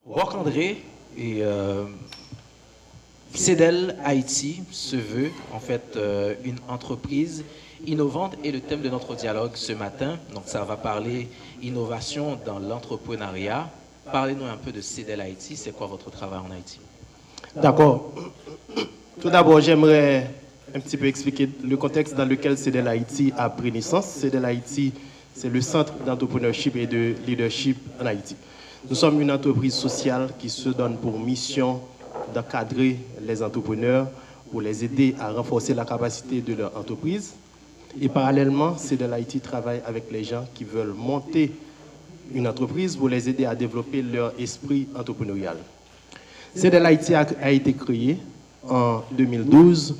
Roc-André et CEDEL Haïti se veut en fait une entreprise innovante et le thème de notre dialogue ce matin, donc ça va parler innovation dans l'entrepreneuriat. Parlez-nous un peu de CEDEL Haïti, c'est quoi votre travail en Haïti? D'accord. Tout d'abord, j'aimerais un petit peu expliquer le contexte dans lequel CEDEL Haïti a pris naissance. CEDEL Haïti, c'est le centre d'entrepreneurship et de leadership en Haïti. Nous sommes une entreprise sociale qui se donne pour mission d'encadrer les entrepreneurs pour les aider à renforcer la capacité de leur entreprise. Et parallèlement, CEDEL Haïti travaille avec les gens qui veulent monter une entreprise pour les aider à développer leur esprit entrepreneurial. CEDEL Haïti a été créé en 2012,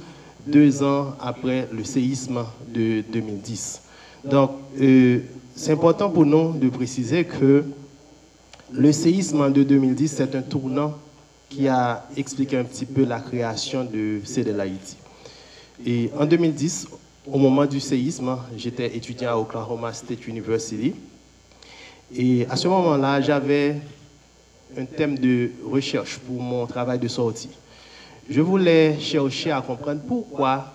2 ans après le séisme de 2010. Donc, c'est important pour nous de préciser que le séisme de 2010, c'est un tournant qui a expliqué un petit peu la création de CEDEL Haïti. Et en 2010, au moment du séisme, j'étais étudiant à Oklahoma State University. Et à ce moment-là, j'avais un thème de recherche pour mon travail de sortie. Je voulais chercher à comprendre pourquoi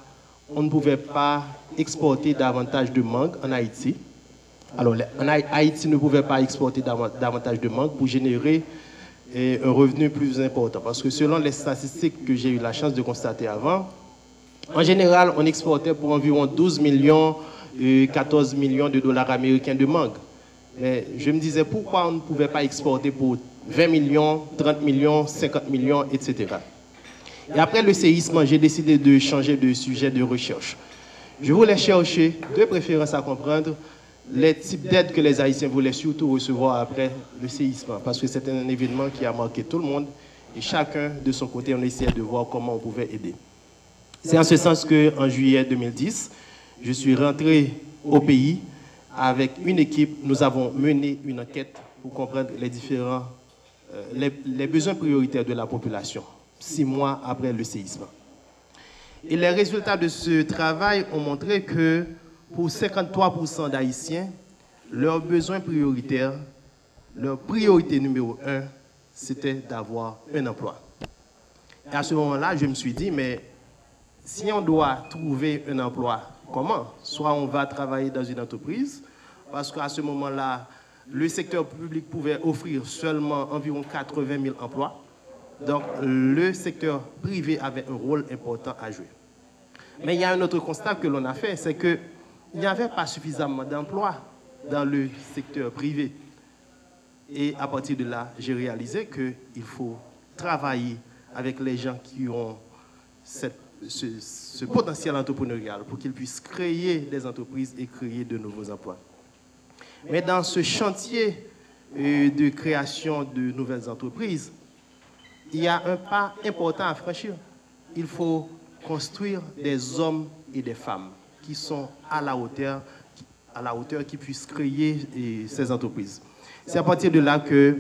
on ne pouvait pas exporter davantage de mangue en Haïti. Alors, Haïti ne pouvait pas exporter davantage de mangue pour générer un revenu plus important. Parce que selon les statistiques que j'ai eu la chance de constater avant, en général, on exportait pour environ 12 millions, 14 millions de dollars américains de mangue. Mais je me disais pourquoi on ne pouvait pas exporter pour 20 millions, 30 millions, 50 millions, etc. Et après le séisme, j'ai décidé de changer de sujet de recherche. Je voulais chercher, de préférence à comprendre, les types d'aides que les Haïtiens voulaient surtout recevoir après le séisme, parce que c'était un événement qui a marqué tout le monde, et chacun de son côté, on essayait de voir comment on pouvait aider. C'est en ce sens qu'en juillet 2010, je suis rentré au pays avec une équipe. Nous avons mené une enquête pour comprendre les différents les besoins prioritaires de la population, 6 mois après le séisme. Et les résultats de ce travail ont montré que pour 53% d'Haïtiens, leurs besoins prioritaires, leur priorité numéro 1, c'était d'avoir un emploi. Et à ce moment-là, je me suis dit, mais si on doit trouver un emploi, comment? Soit on va travailler dans une entreprise, parce qu'à ce moment-là, le secteur public pouvait offrir seulement environ 80 000 emplois. Donc, le secteur privé avait un rôle important à jouer. Mais il y a un autre constat que l'on a fait, c'est qu'il n'y avait pas suffisamment d'emplois dans le secteur privé. Et à partir de là, j'ai réalisé qu'il faut travailler avec les gens qui ont ce potentiel entrepreneurial pour qu'ils puissent créer des entreprises et créer de nouveaux emplois. Mais dans ce chantier de création de nouvelles entreprises, il y a un pas important à franchir. Il faut construire des hommes et des femmes qui sont à la hauteur, qui puissent créer ces entreprises. C'est à partir de là que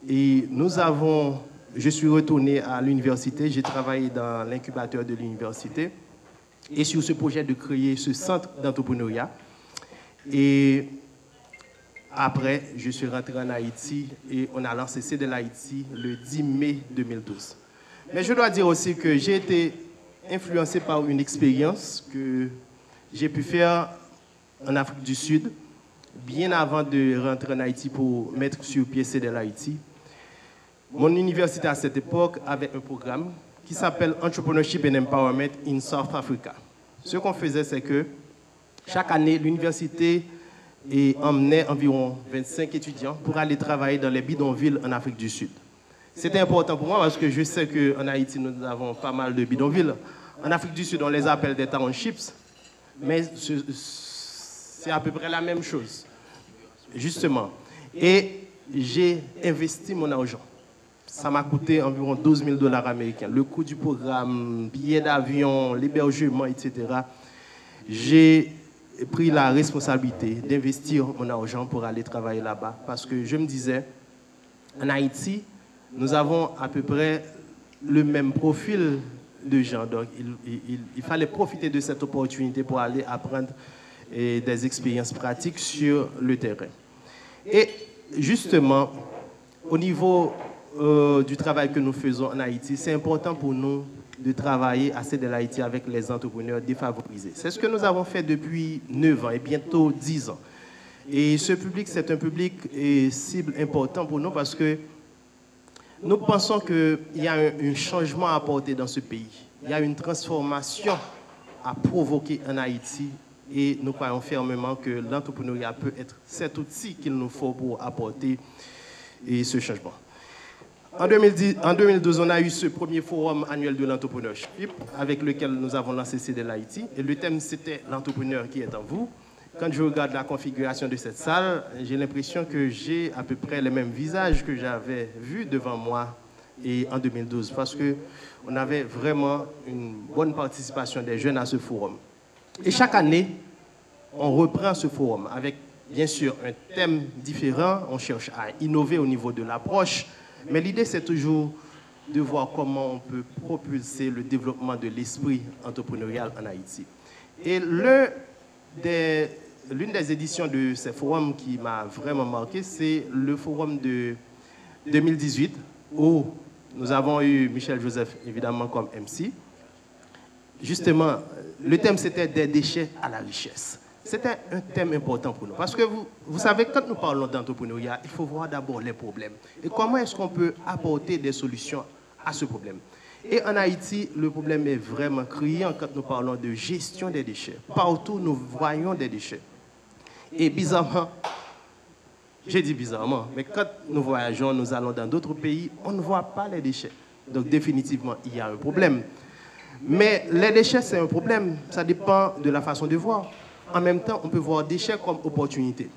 je suis retourné à l'université, j'ai travaillé dans l'incubateur de l'université et sur ce projet de créer ce centre d'entrepreneuriat. Et après, je suis rentré en Haïti et on a lancé CEDEL Haïti le 10 mai 2012. Mais je dois dire aussi que j'ai été influencé par une expérience que j'ai pu faire en Afrique du Sud, bien avant de rentrer en Haïti pour mettre sur pied CEDEL Haïti. Mon université à cette époque avait un programme qui s'appelle Entrepreneurship and Empowerment in South Africa. Ce qu'on faisait, c'est que chaque année, l'université emmenait environ 25 étudiants pour aller travailler dans les bidonvilles en Afrique du Sud. C'était important pour moi parce que je sais qu'en Haïti, nous avons pas mal de bidonvilles. En Afrique du Sud, on les appelle des townships, mais c'est à peu près la même chose, justement. Et j'ai investi mon argent. Ça m'a coûté environ 12 000 dollars américains. Le coût du programme, billets d'avion, l'hébergement, etc. J'ai pris la responsabilité d'investir mon argent pour aller travailler là-bas parce que je me disais, en Haïti, nous avons à peu près le même profil de gens. Donc, il fallait profiter de cette opportunité pour aller apprendre des expériences pratiques sur le terrain. Et justement, au niveau du travail que nous faisons en Haïti, c'est important pour nous de travailler à CEDEL Haïti avec les entrepreneurs défavorisés. C'est ce que nous avons fait depuis 9 ans et bientôt 10 ans. Et ce public, c'est un public cible important pour nous parce que nous pensons qu'il y a un changement à apporter dans ce pays. Il y a une transformation à provoquer en Haïti et nous croyons fermement que l'entrepreneuriat peut être cet outil qu'il nous faut pour apporter ce changement. En 2012, on a eu ce premier forum annuel de l'entrepreneurship avec lequel nous avons lancé CEDEL Haïti. Et le thème, c'était l'entrepreneur qui est en vous. Quand je regarde la configuration de cette salle, j'ai l'impression que j'ai à peu près les mêmes visages que j'avais vus devant moi et en 2012 parce qu'on avait vraiment une bonne participation des jeunes à ce forum. Et chaque année, on reprend ce forum avec, bien sûr, un thème différent. On cherche à innover au niveau de l'approche. Mais l'idée, c'est toujours de voir comment on peut propulser le développement de l'esprit entrepreneurial en Haïti. Et l'une des éditions de ces forums qui m'a vraiment marqué, c'est le forum de 2018, où nous avons eu Michel Joseph, évidemment, comme MC. Justement, le thème, c'était des déchets à la richesse. C'était un thème important pour nous. Parce que vous savez, quand nous parlons d'entrepreneuriat, il faut voir d'abord les problèmes. Et comment est-ce qu'on peut apporter des solutions à ce problème. Et en Haïti, le problème est vraiment criant quand nous parlons de gestion des déchets. Partout, nous voyons des déchets. Et bizarrement, j'ai dit bizarrement, mais quand nous voyageons, nous allons dans d'autres pays, on ne voit pas les déchets. Donc définitivement, il y a un problème. Mais les déchets, c'est un problème. Ça dépend de la façon de voir. En même temps, on peut voir déchets comme opportunité.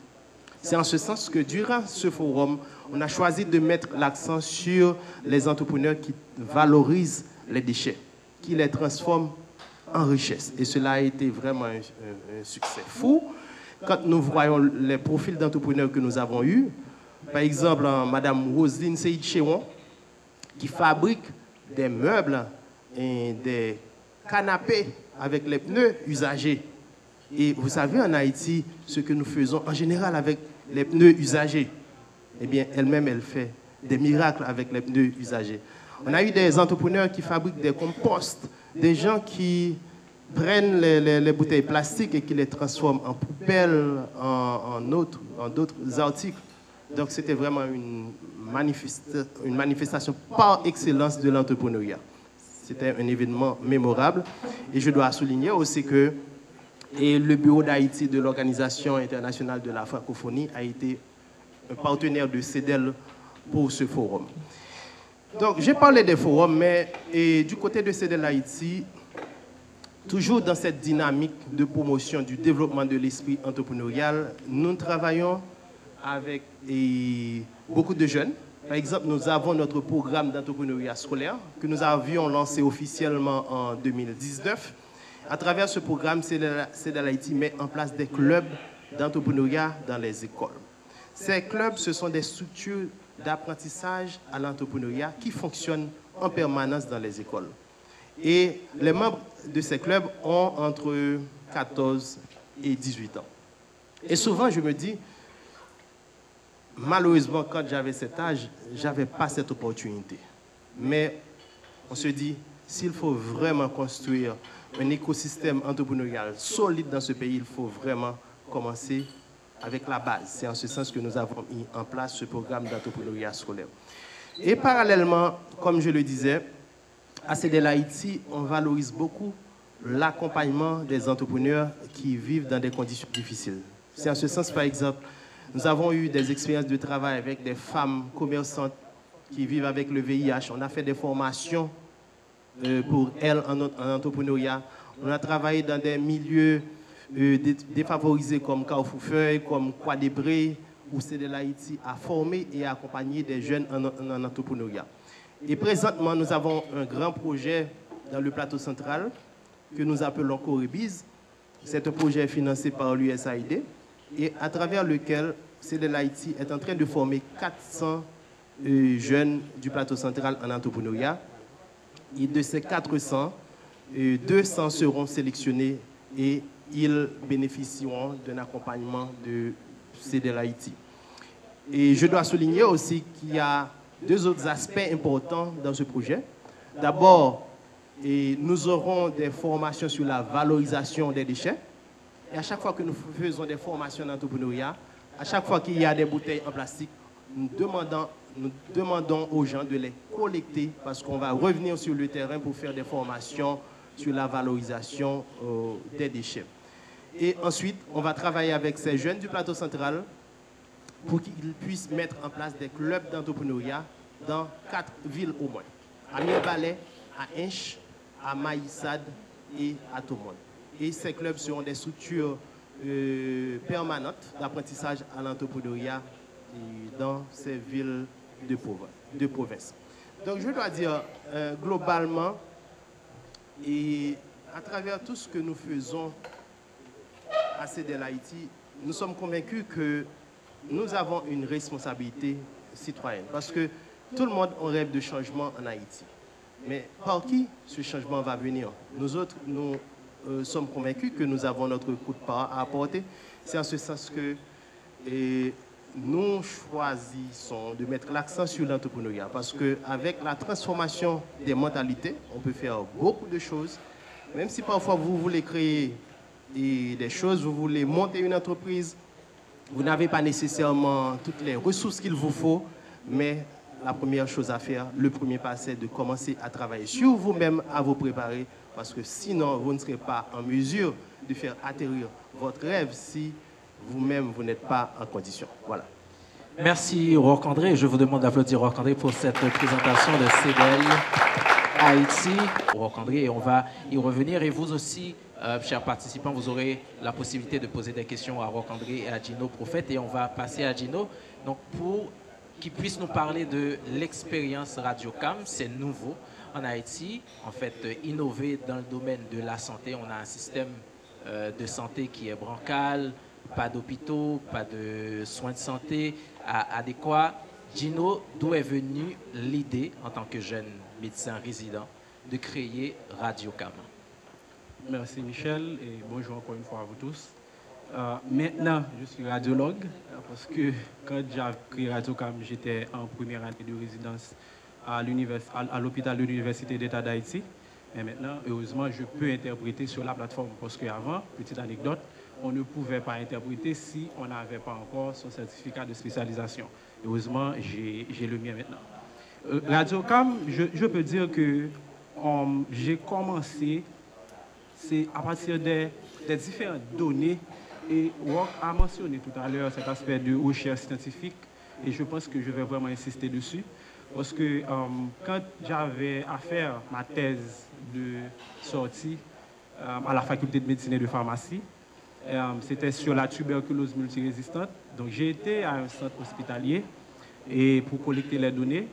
C'est en ce sens que durant ce forum, on a choisi de mettre l'accent sur les entrepreneurs qui valorisent les déchets, qui les transforment en richesse. Et cela a été vraiment un succès fou. Quand nous voyons les profils d'entrepreneurs que nous avons eus, par exemple, Mme Roselyne Seïd-Chéron, qui fabrique des meubles et des canapés avec les pneus usagés. Et vous savez, en Haïti, ce que nous faisons en général avec les pneus usagés, eh bien, elle-même, elle fait des miracles avec les pneus usagés. On a eu des entrepreneurs qui fabriquent des composts, des gens qui prennent les bouteilles plastiques et qui les transforment en poubelles, en d'autres articles. Donc, c'était vraiment une manifestation par excellence de l'entrepreneuriat. C'était un événement mémorable. Et je dois souligner aussi que le Bureau d'Haïti de l'Organisation internationale de la francophonie a été un partenaire de CEDEL pour ce forum. Donc, j'ai parlé des forums, mais du côté de CEDEL Haïti, toujours dans cette dynamique de promotion du développement de l'esprit entrepreneurial, nous travaillons avec beaucoup de jeunes. Par exemple, nous avons notre programme d'entrepreneuriat scolaire que nous avions lancé officiellement en 2019. À travers ce programme, CEDEL Haïti met en place des clubs d'entrepreneuriat dans les écoles. Ces clubs, ce sont des structures d'apprentissage à l'entrepreneuriat qui fonctionnent en permanence dans les écoles. Et les membres de ces clubs ont entre 14 et 18 ans. Et souvent, je me dis, malheureusement, quand j'avais cet âge, je n'avais pas cette opportunité. Mais on se dit, s'il faut vraiment construire un écosystème entrepreneurial solide dans ce pays, il faut vraiment commencer avec la base. C'est en ce sens que nous avons mis en place ce programme d'entrepreneuriat scolaire. Et parallèlement, comme je le disais, à CEDEL Haïti, on valorise beaucoup l'accompagnement des entrepreneurs qui vivent dans des conditions difficiles. C'est en ce sens, par exemple, nous avons eu des expériences de travail avec des femmes commerçantes qui vivent avec le VIH. On a fait des formations pour elles en entrepreneuriat. On a travaillé dans des milieux défavorisés comme Carrefour-Feuille, comme Croix-des-Brais, où CEDEL Haïti a formé et accompagné des jeunes en entrepreneuriat. Et présentement, nous avons un grand projet dans le plateau central que nous appelons Coribise. C'est un projet financé par l'USAID et à travers lequel CEDEL Haïti est en train de former 400 jeunes du plateau central en entrepreneuriat. Et de ces 400, 200 seront sélectionnés et ils bénéficieront d'un accompagnement de CEDEL Haïti. Et je dois souligner aussi qu'il y a deux autres aspects importants dans ce projet. D'abord, nous aurons des formations sur la valorisation des déchets. Et à chaque fois que nous faisons des formations d'entrepreneuriat, à chaque fois qu'il y a des bouteilles en plastique, nous demandons aux gens de les collecter parce qu'on va revenir sur le terrain pour faire des formations sur la valorisation des déchets. Et ensuite, on va travailler avec ces jeunes du plateau central pour qu'ils puissent mettre en place des clubs d'entrepreneuriat dans 4 villes au moins. À Mirbalais, à Inch, à Maïsad et à Tomone. Et ces clubs seront des structures permanentes d'apprentissage à l'entrepreneuriat dans ces villes de province. Donc je dois dire, globalement, et à travers tout ce que nous faisons à CDL Haïti, nous sommes convaincus que nous avons une responsabilité citoyenne. Parce que tout le monde en rêve de changement en Haïti. Mais par qui ce changement va venir? Nous autres, nous sommes convaincus que nous avons notre coup de part à apporter. C'est en ce sens que nous choisissons de mettre l'accent sur l'entrepreneuriat. Parce qu'avec la transformation des mentalités, on peut faire beaucoup de choses. Même si parfois vous voulez créer des choses, vous voulez monter une entreprise, vous n'avez pas nécessairement toutes les ressources qu'il vous faut, mais la première chose à faire, le premier pas, c'est de commencer à travailler sur vous-même, à vous préparer, parce que sinon, vous ne serez pas en mesure de faire atterrir votre rêve si vous-même, vous n'êtes pas en condition. Voilà. Merci, Roch-André. Je vous demande d'applaudir Roch-André pour cette présentation de CDL Haïti. Roch-André, et on va y revenir. Et vous aussi, chers participants, vous aurez la possibilité de poser des questions à Roch-André et à Gino Prophète. Et on va passer à Gino. Donc, pour qu'il puisse nous parler de l'expérience Radiocam, c'est nouveau en Haïti. En fait, innover dans le domaine de la santé, on a un système de santé qui est bancal, pas d'hôpitaux, pas de soins de santé adéquats. Gino, d'où est venue l'idée, en tant que jeune médecin résident, de créer Radiocam? Merci Michel et bonjour encore une fois à vous tous. Maintenant, je suis radiologue parce que quand j'ai créé Radiocam, j'étais en première année de résidence à l'hôpital de l'Université d'État d'Haïti. Mais maintenant, heureusement, je peux interpréter sur la plateforme parce qu'avant, petite anecdote, on ne pouvait pas interpréter si on n'avait pas encore son certificat de spécialisation. Heureusement, j'ai le mien maintenant. Radiocam, je peux dire que j'ai commencé, c'est à partir des différentes données. Et Roch a mentionné tout à l'heure cet aspect de recherche scientifique et je pense que je vais vraiment insister dessus parce que quand j'avais à faire ma thèse de sortie à la faculté de médecine et de pharmacie, c'était sur la tuberculose multirésistante. Donc j'ai été à un centre hospitalier et pour collecter les données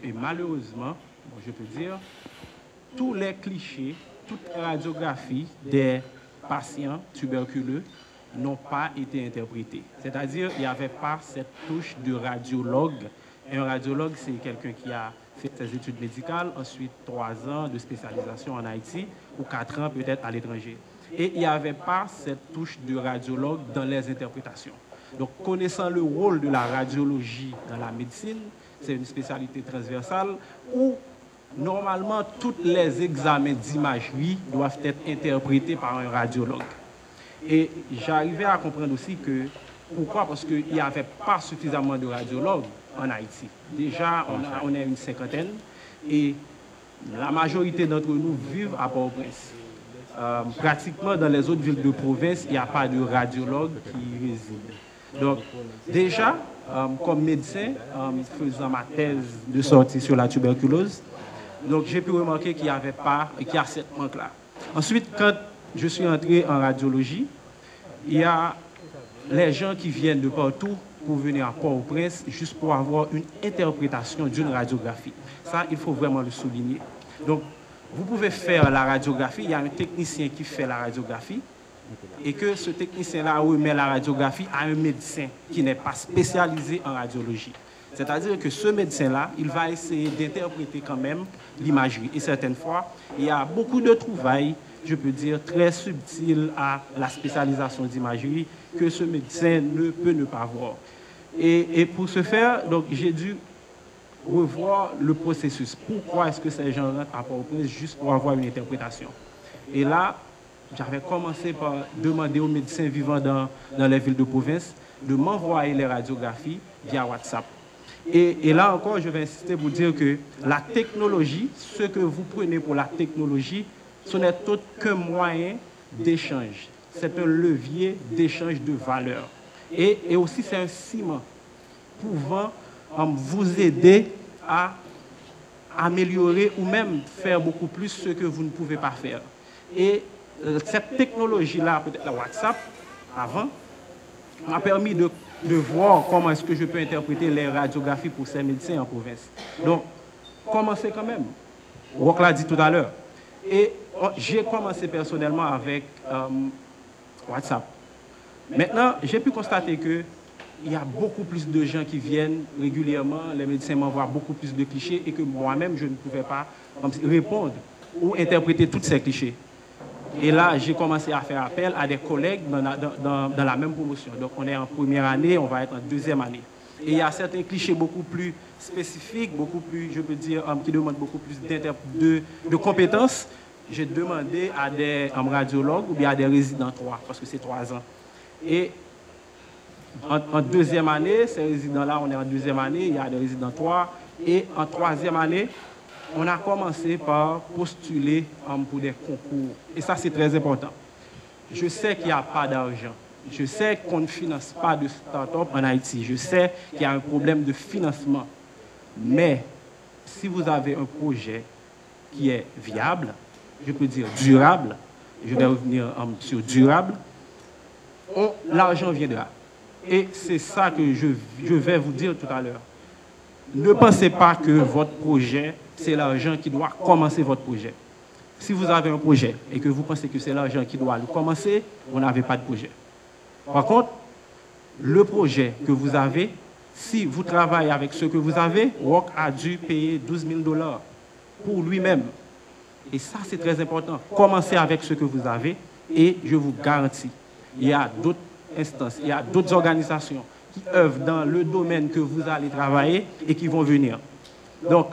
et malheureusement, je peux dire, tous les clichés, toute radiographie des patients tuberculeux n'ont pas été interprétés. C'est-à-dire qu'il n'y avait pas cette touche de radiologue. Un radiologue, c'est quelqu'un qui a fait ses études médicales, ensuite 3 ans de spécialisation en Haïti ou 4 ans peut-être à l'étranger. Et il n'y avait pas cette touche de radiologue dans les interprétations. Donc, connaissant le rôle de la radiologie dans la médecine, c'est une spécialité transversale où normalement tous les examens d'imagerie doivent être interprétés par un radiologue. Et j'arrivais à comprendre aussi que, pourquoi? Parce qu'il n'y avait pas suffisamment de radiologues en Haïti. Déjà, on est une cinquantaine et la majorité d'entre nous vivent à Port-au-Prince. Pratiquement dans les autres villes de province, il n'y a pas de radiologue qui réside. Donc, déjà, comme médecin, faisant ma thèse de sortie sur la tuberculose, donc j'ai pu remarquer qu'il y a cette manque-là. Ensuite, quand je suis entré en radiologie, il y a les gens qui viennent de partout pour venir à Port-au-Prince juste pour avoir une interprétation d'une radiographie. Ça, il faut vraiment le souligner. Donc, vous pouvez faire la radiographie, il y a un technicien qui fait la radiographie et que ce technicien-là remet la radiographie à un médecin qui n'est pas spécialisé en radiologie. C'est-à-dire que ce médecin-là, il va essayer d'interpréter quand même l'imagerie. Et certaines fois, il y a beaucoup de trouvailles, je peux dire, très subtiles à la spécialisation d'imagerie que ce médecin ne peut ne pas voir. Et pour ce faire, donc, j'ai dû revoir le processus. Pourquoi est-ce que ces gens rentrent à Port-au-Prince juste pour avoir une interprétation? Et là, j'avais commencé par demander aux médecins vivant dans les villes de province de m'envoyer les radiographies via WhatsApp. Et là encore, je vais insister pour dire que la technologie, ce que vous prenez pour la technologie, ce n'est autre qu'un moyen d'échange. C'est un levier d'échange de valeur. Et aussi, c'est un ciment pouvant vous aider à améliorer ou même faire beaucoup plus ce que vous ne pouvez pas faire. Et cette technologie-là, peut-être la WhatsApp, avant, m'a permis de voir comment est-ce que je peux interpréter les radiographies pour ces médecins en province. Donc, commencez quand même. Roch l'a dit tout à l'heure. Et j'ai commencé personnellement avec WhatsApp. Maintenant, j'ai pu constater qu'il y a beaucoup plus de gens qui viennent régulièrement, les médecins m'envoient beaucoup plus de clichés et que moi-même, je ne pouvais pas répondre ou interpréter tous ces clichés. Et là, j'ai commencé à faire appel à des collègues dans la même promotion. Donc, on est en première année, on va être en deuxième année. Et il y a certains clichés beaucoup plus spécifiques, beaucoup plus, je peux dire, qui demandent beaucoup plus de compétences. J'ai demandé à des radiologues ou bien à des résidents 3, parce que c'est 3 ans. Et en deuxième année, ces résidents-là, on est en deuxième année, il y a des résidents 3. Et en troisième année, on a commencé par postuler pour des concours. Et ça, c'est très important. Je sais qu'il n'y a pas d'argent. Je sais qu'on ne finance pas de start-up en Haïti. Je sais qu'il y a un problème de financement. Mais si vous avez un projet qui est viable, je peux dire durable, je vais revenir sur durable, l'argent viendra. Et c'est ça que je vais vous dire tout à l'heure. Ne pensez pas que votre projet, c'est l'argent qui doit commencer votre projet. Si vous avez un projet et que vous pensez que c'est l'argent qui doit le commencer, vous n'avez pas de projet. Par contre, le projet que vous avez, si vous travaillez avec ce que vous avez, Roch a dû payer 12 000 $ pour lui-même. Et ça, c'est très important. Commencez avec ce que vous avez et je vous garantis, il y a d'autres instances, il y a d'autres organisations qui œuvrent dans le domaine que vous allez travailler et qui vont venir. Donc,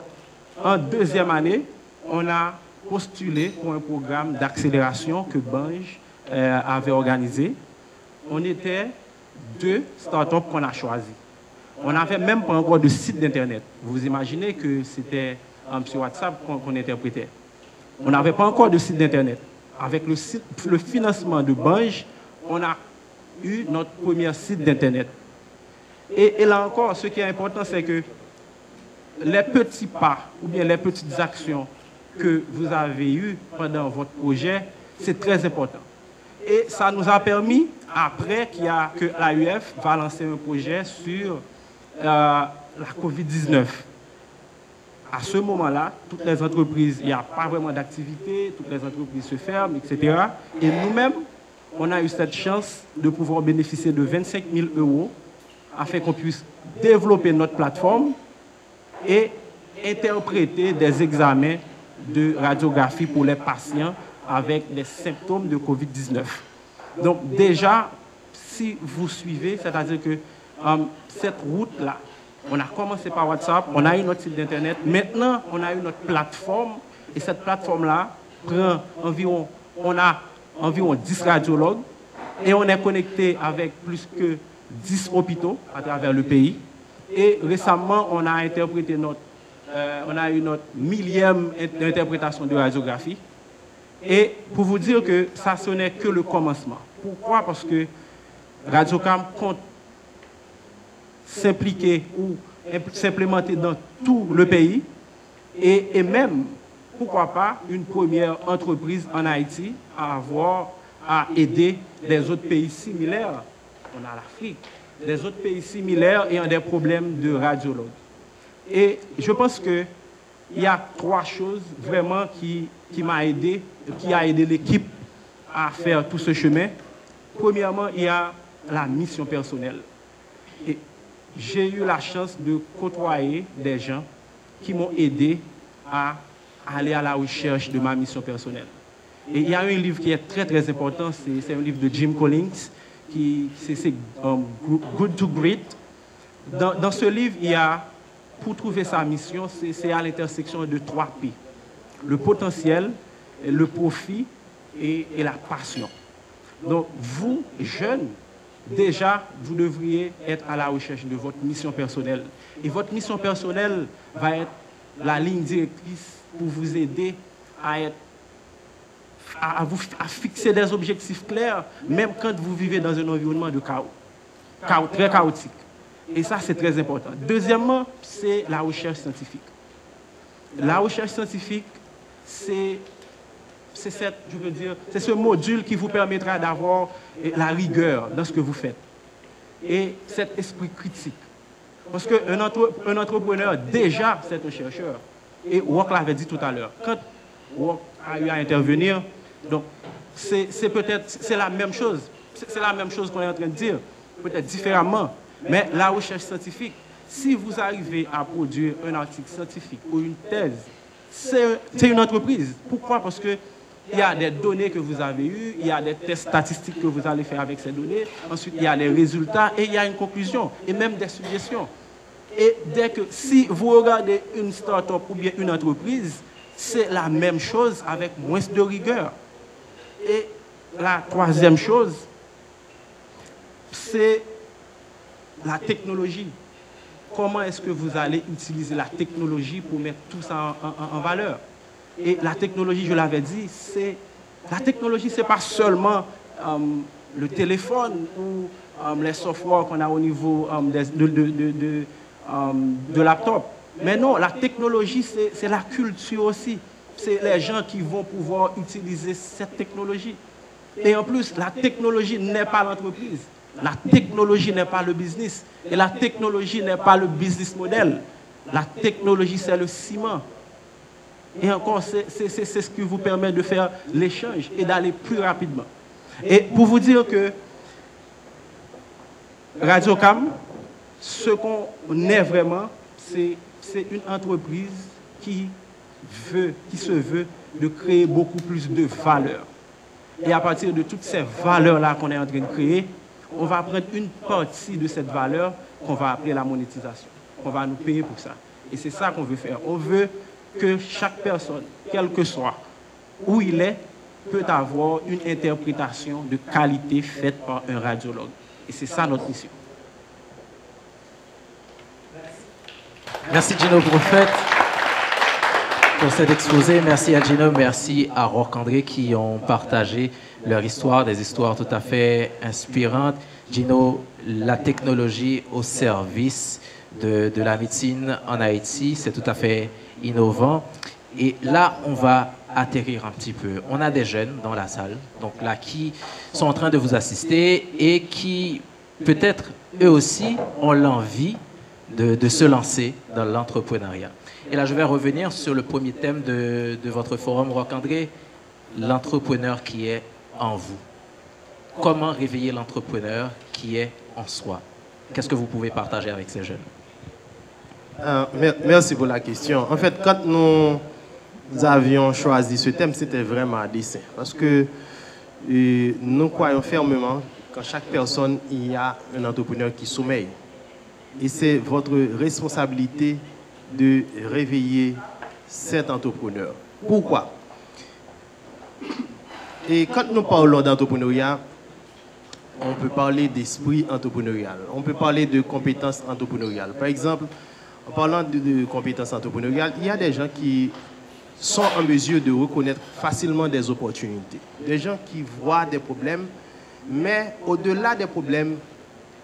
en deuxième année, on a postulé pour un programme d'accélération que Bange avait organisé. On était 2 startups qu'on a choisis. On n'avait même pas encore de site d'Internet. Vous imaginez que c'était sur WhatsApp qu'on interprétait. On n'avait pas encore de site d'Internet. Avec le financement de Bange, on a eu notre premier site d'Internet. Et là encore, ce qui est important, c'est que les petits pas ou bien les petites actions que vous avez eues pendant votre projet, c'est très important. Et ça nous a permis, après que l'AUF va lancer un projet sur la COVID-19. À ce moment-là, toutes les entreprises, il n'y a pas vraiment d'activité, toutes les entreprises se ferment, etc. Et nous-mêmes, on a eu cette chance de pouvoir bénéficier de 25 000 € afin qu'on puisse développer notre plateforme et interpréter des examens de radiographie pour les patients avec des symptômes de COVID-19. Donc déjà, si vous suivez, c'est-à-dire que cette route-là, on a commencé par WhatsApp, on a eu notre site d'Internet, maintenant on a eu notre plateforme et cette plateforme-là prend on a environ 10 radiologues et on est connecté avec plus que 10 hôpitaux à travers le pays. Et récemment, on a interprété on a eu notre 1000e interprétation de radiographie. Et pour vous dire que ça, ce n'est que le commencement. Pourquoi? Parce que Radiocam compte s'impliquer ou s'implémenter dans tout le pays et même, pourquoi pas, une première entreprise en Haïti à aider des autres pays similaires. On a l'Afrique, des autres pays similaires ayant des problèmes de radiologues. Et je pense qu'il y a 3 choses vraiment qui a aidé l'équipe à faire tout ce chemin. Premièrement, il y a la mission personnelle. Et j'ai eu la chance de côtoyer des gens qui m'ont aidé à aller à la recherche de ma mission personnelle. Et il y a un livre qui est très très important, c'est un livre de Jim Collins, c'est Good to Great. Dans ce livre, il y a pour trouver sa mission, c'est à l'intersection de 3 P. Le potentiel, le profit et la passion. Donc, vous, jeunes, déjà, vous devriez être à la recherche de votre mission personnelle. Et votre mission personnelle va être la ligne directrice pour vous aider à fixer des objectifs clairs, même quand vous vivez dans un environnement de chaos, très chaotique. Et ça, c'est très important. Deuxièmement, c'est la recherche scientifique. La recherche scientifique, c'est ce module qui vous permettra d'avoir la rigueur dans ce que vous faites et cet esprit critique. Parce qu'un entrepreneur, déjà, c'est un chercheur. Et Wok l'avait dit tout à l'heure. Quand Wok a eu à intervenir, donc c'est la même chose. C'est la même chose qu'on est en train de dire, peut-être différemment. Mais la recherche scientifique, si vous arrivez à produire un article scientifique ou une thèse, c'est une entreprise. Pourquoi? Parce que il y a des données que vous avez eues, il y a des tests statistiques que vous allez faire avec ces données, ensuite il y a les résultats et il y a une conclusion et même des suggestions. Et si vous regardez une start-up ou bien une entreprise, c'est la même chose avec moins de rigueur. Et la troisième chose, c'est la technologie. Comment est-ce que vous allez utiliser la technologie pour mettre tout ça en valeur? Et la technologie, je l'avais dit, la technologie, ce n'est pas seulement le téléphone ou les softwares qu'on a au niveau de laptop. Mais non, la technologie, c'est la culture aussi. C'est les gens qui vont pouvoir utiliser cette technologie. Et en plus, la technologie n'est pas l'entreprise. La technologie n'est pas le business. Et la technologie n'est pas le business model. La technologie, c'est le ciment. Et encore, c'est ce qui vous permet de faire l'échange et d'aller plus rapidement. Et pour vous dire que Radiocam, ce qu'on est vraiment, c'est une entreprise qui se veut de créer beaucoup plus de valeur. Et à partir de toutes ces valeurs-là qu'on est en train de créer, on va prendre une partie de cette valeur qu'on va appeler la monétisation. On va nous payer pour ça. Et c'est ça qu'on veut faire. On veut que chaque personne, quel que soit où il est, peut avoir une interprétation de qualité faite par un radiologue. Et c'est ça notre mission. Merci Gino Prophète pour cet exposé. Merci à Gino, merci à Roch André qui ont partagé leur histoire, des histoires tout à fait inspirantes. Gino, la technologie au service de la médecine en Haïti, c'est tout à fait innovant. Et là, on va atterrir un petit peu. On a des jeunes dans la salle, donc là, qui sont en train de vous assister et qui, peut-être, eux aussi, ont l'envie de se lancer dans l'entrepreneuriat. Et là, je vais revenir sur le premier thème de votre forum, Roch André, l'entrepreneur qui est en vous. Comment réveiller l'entrepreneur qui est en soi? Qu'est-ce que vous pouvez partager avec ces jeunes? Merci pour la question. En fait, quand nous avions choisi ce thème, c'était vraiment à dessein. Parce que nous croyons fermement qu'en chaque personne, il y a un entrepreneur qui sommeille. Et c'est votre responsabilité de réveiller cet entrepreneur. Pourquoi? Et quand nous parlons d'entrepreneuriat, on peut parler d'esprit entrepreneurial. On peut parler de compétences entrepreneuriales. Par exemple, en parlant de compétences entrepreneuriales, il y a des gens qui sont en mesure de reconnaître facilement des opportunités. Des gens qui voient des problèmes, mais au-delà des problèmes,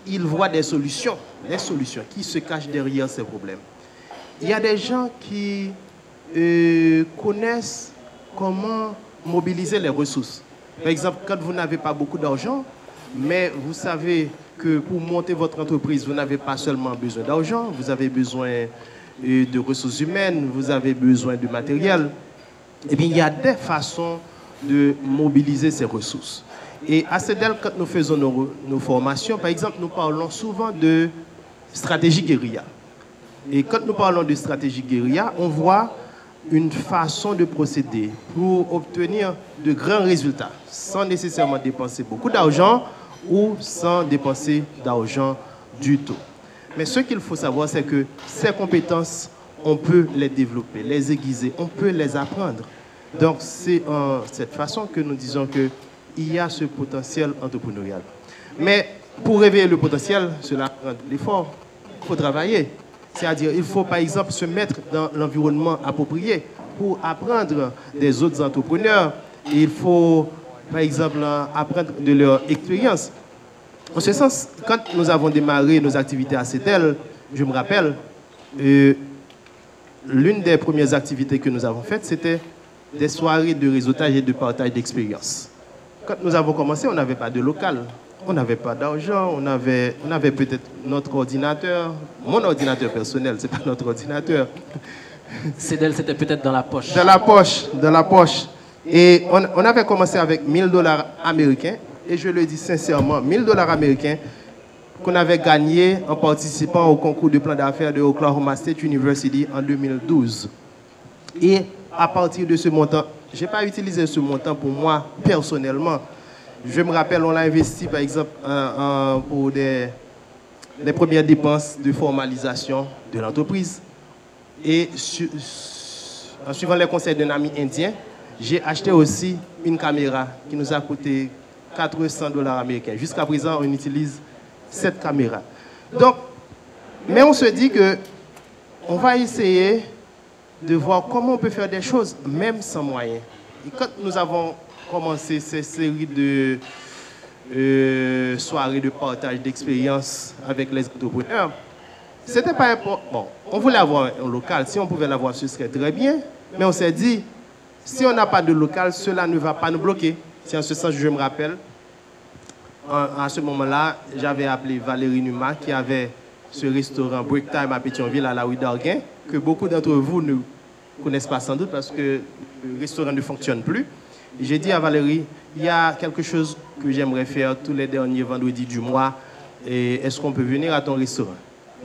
ils voient des solutions qui se cachent derrière ces problèmes. Il y a des gens qui connaissent comment mobiliser les ressources. Par exemple, quand vous n'avez pas beaucoup d'argent, mais vous savez que pour monter votre entreprise, vous n'avez pas seulement besoin d'argent, vous avez besoin de ressources humaines, vous avez besoin de matériel. Eh bien, il y a des façons de mobiliser ces ressources. Et à CEDEL, quand nous faisons nos formations, par exemple, nous parlons souvent de stratégie guérilla. Et quand nous parlons de stratégie guérilla, on voit une façon de procéder pour obtenir de grands résultats, sans nécessairement dépenser beaucoup d'argent ou sans dépenser d'argent du tout. Mais ce qu'il faut savoir, c'est que ces compétences, on peut les développer, les aiguiser, on peut les apprendre. Donc, c'est en cette façon que nous disons qu'il y a ce potentiel entrepreneurial. Mais pour réveiller le potentiel, cela prend de l'effort. Il faut travailler. C'est-à-dire, il faut par exemple se mettre dans l'environnement approprié pour apprendre des autres entrepreneurs. Il faut, par exemple, apprendre de leur expérience. En ce sens, quand nous avons démarré nos activités à CETEL, je me rappelle, l'une des premières activités que nous avons faites, c'était des soirées de réseautage et de partage d'expérience. Quand nous avons commencé, on n'avait pas de local, on n'avait pas d'argent, on avait peut-être notre ordinateur, mon ordinateur personnel, ce n'est pas notre ordinateur. CETEL, c'était peut-être dans la poche. Dans la poche. Et on avait commencé avec $1000 américains, et je le dis sincèrement, $1000 américains qu'on avait gagnés en participant au concours de plan d'affaires de Oklahoma State University en 2012. Et à partir de ce montant, je n'ai pas utilisé ce montant pour moi personnellement. Je me rappelle, on l'a investi par exemple pour les premières dépenses de formalisation de l'entreprise. Et en suivant les conseils d'un ami indien, j'ai acheté aussi une caméra qui nous a coûté $400 américains. Jusqu'à présent, on utilise cette caméra. Donc, mais on se dit que on va essayer de voir comment on peut faire des choses, même sans moyens. Et quand nous avons commencé ces séries de soirées de partage d'expériences avec les entrepreneurs, c'était pas important. Bon, on voulait avoir un local. Si on pouvait l'avoir, ce serait très bien. Mais on s'est dit, si on n'a pas de local, cela ne va pas nous bloquer. C'est en ce sens, je me rappelle, à ce moment-là, j'avais appelé Valérie Numa, qui avait ce restaurant Break Time à Pétionville, à la rue d'Arguin, que beaucoup d'entre vous ne connaissent pas sans doute parce que le restaurant ne fonctionne plus. J'ai dit à Valérie, il y a quelque chose que j'aimerais faire tous les derniers vendredis du mois. Est-ce qu'on peut venir à ton restaurant?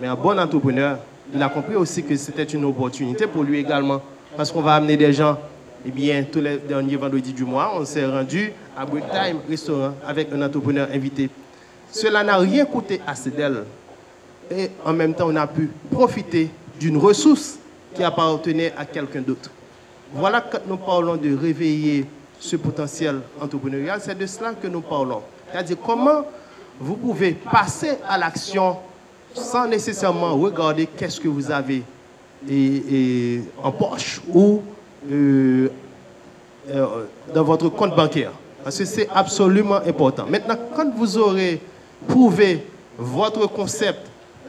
Mais un bon entrepreneur, il a compris aussi que c'était une opportunité pour lui également. Parce qu'on va amener des gens, eh bien, tous les derniers vendredis du mois, on s'est rendu à Break Time Restaurant avec un entrepreneur invité. Cela n'a rien coûté à CETEL. Et en même temps, on a pu profiter d'une ressource qui appartenait à quelqu'un d'autre. Voilà, quand nous parlons de réveiller ce potentiel entrepreneurial, c'est de cela que nous parlons. C'est-à-dire comment vous pouvez passer à l'action sans nécessairement regarder qu'est-ce que vous avez en poche ou dans votre compte bancaire. Parce que c'est absolument important. Maintenant, quand vous aurez prouvé votre concept,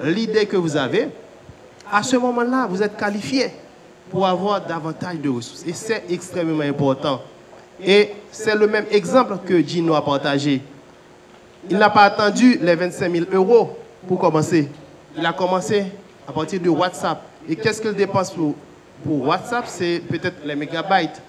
l'idée que vous avez, à ce moment-là, vous êtes qualifié pour avoir davantage de ressources. Et c'est extrêmement important. Et c'est le même exemple que Gino a partagé. Il n'a pas attendu les 25 000 € pour commencer. Il a commencé à partir de WhatsApp. Et qu'est-ce qu'il dépense pour WhatsApp? C'est peut-être les mégabytes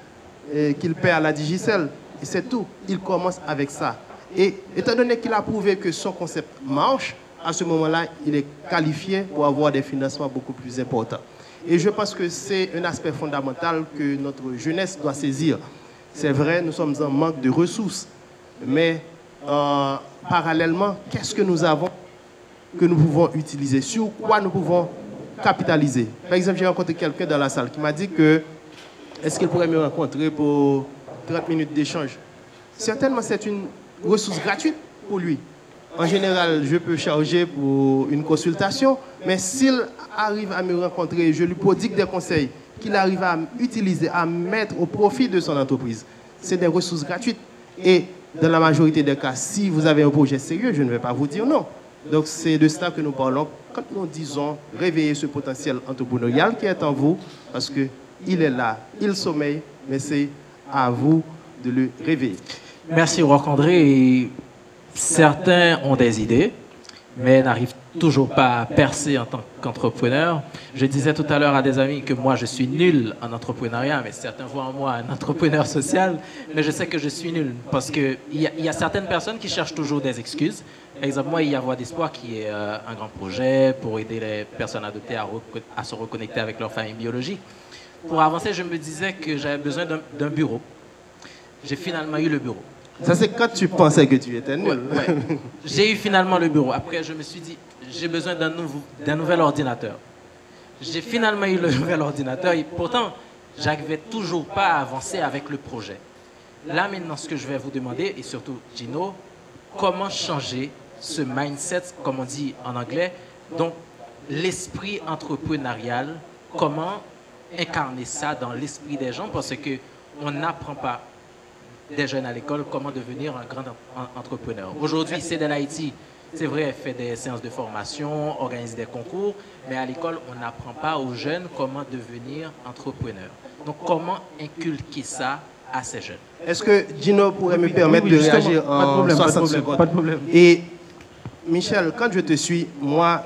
qu'il paie à la Digicel. Et c'est tout. Il commence avec ça. Et étant donné qu'il a prouvé que son concept marche, à ce moment-là, il est qualifié pour avoir des financements beaucoup plus importants. Et je pense que c'est un aspect fondamental que notre jeunesse doit saisir. C'est vrai, nous sommes en manque de ressources. Mais parallèlement, qu'est-ce que nous avons que nous pouvons utiliser? Sur quoi nous pouvons capitaliser? Par exemple, j'ai rencontré quelqu'un dans la salle qui m'a dit que est-ce qu'il pourrait me rencontrer pour 30 minutes d'échange? Certainement, c'est une ressource gratuite pour lui. En général, je peux charger pour une consultation, mais s'il arrive à me rencontrer, je lui prodigue des conseils qu'il arrive à utiliser, à mettre au profit de son entreprise. C'est des ressources gratuites. Et dans la majorité des cas, si vous avez un projet sérieux, je ne vais pas vous dire non. Donc c'est de cela que nous parlons quand nous disons réveiller ce potentiel entrepreneurial qui est en vous, parce qu'il est là, il sommeille, mais c'est à vous de le réveiller. Merci Roch-André. Certains ont des idées, mais n'arrivent toujours pas à percer en tant qu'entrepreneur. Je disais tout à l'heure à des amis que moi, je suis nul en entrepreneuriat, mais certains voient en moi un entrepreneur social, mais je sais que je suis nul parce qu'il y a certaines personnes qui cherchent toujours des excuses. Par exemple, moi, il y a Voix d'Espoir qui est un grand projet pour aider les personnes adoptées à se reconnecter avec leur famille biologique. Pour avancer, je me disais que j'avais besoin d'un bureau. J'ai finalement eu le bureau. Ça, c'est quand tu pensais que tu étais nul. Ouais. J'ai eu finalement le bureau. Après, je me suis dit, j'ai besoin d'un nouvel ordinateur. J'ai finalement eu le nouvel ordinateur et pourtant, j'arrivais toujours pas à avancer avec le projet. Là, maintenant, ce que je vais vous demander, et surtout Gino, comment changer ce mindset, comme on dit en anglais, donc l'esprit entrepreneurial, comment incarner ça dans l'esprit des gens, parce qu'on n'apprend pas des jeunes à l'école comment devenir un grand entrepreneur. Aujourd'hui, CDLIT, c'est vrai, fait des séances de formation, organise des concours, mais à l'école, on n'apprend pas aux jeunes comment devenir entrepreneur. Donc, comment inculquer ça à ces jeunes? Est-ce que Gino pourrait me permettre de réagir en 60 secondes? Pas de problème. Et Michel, quand je te suis, moi,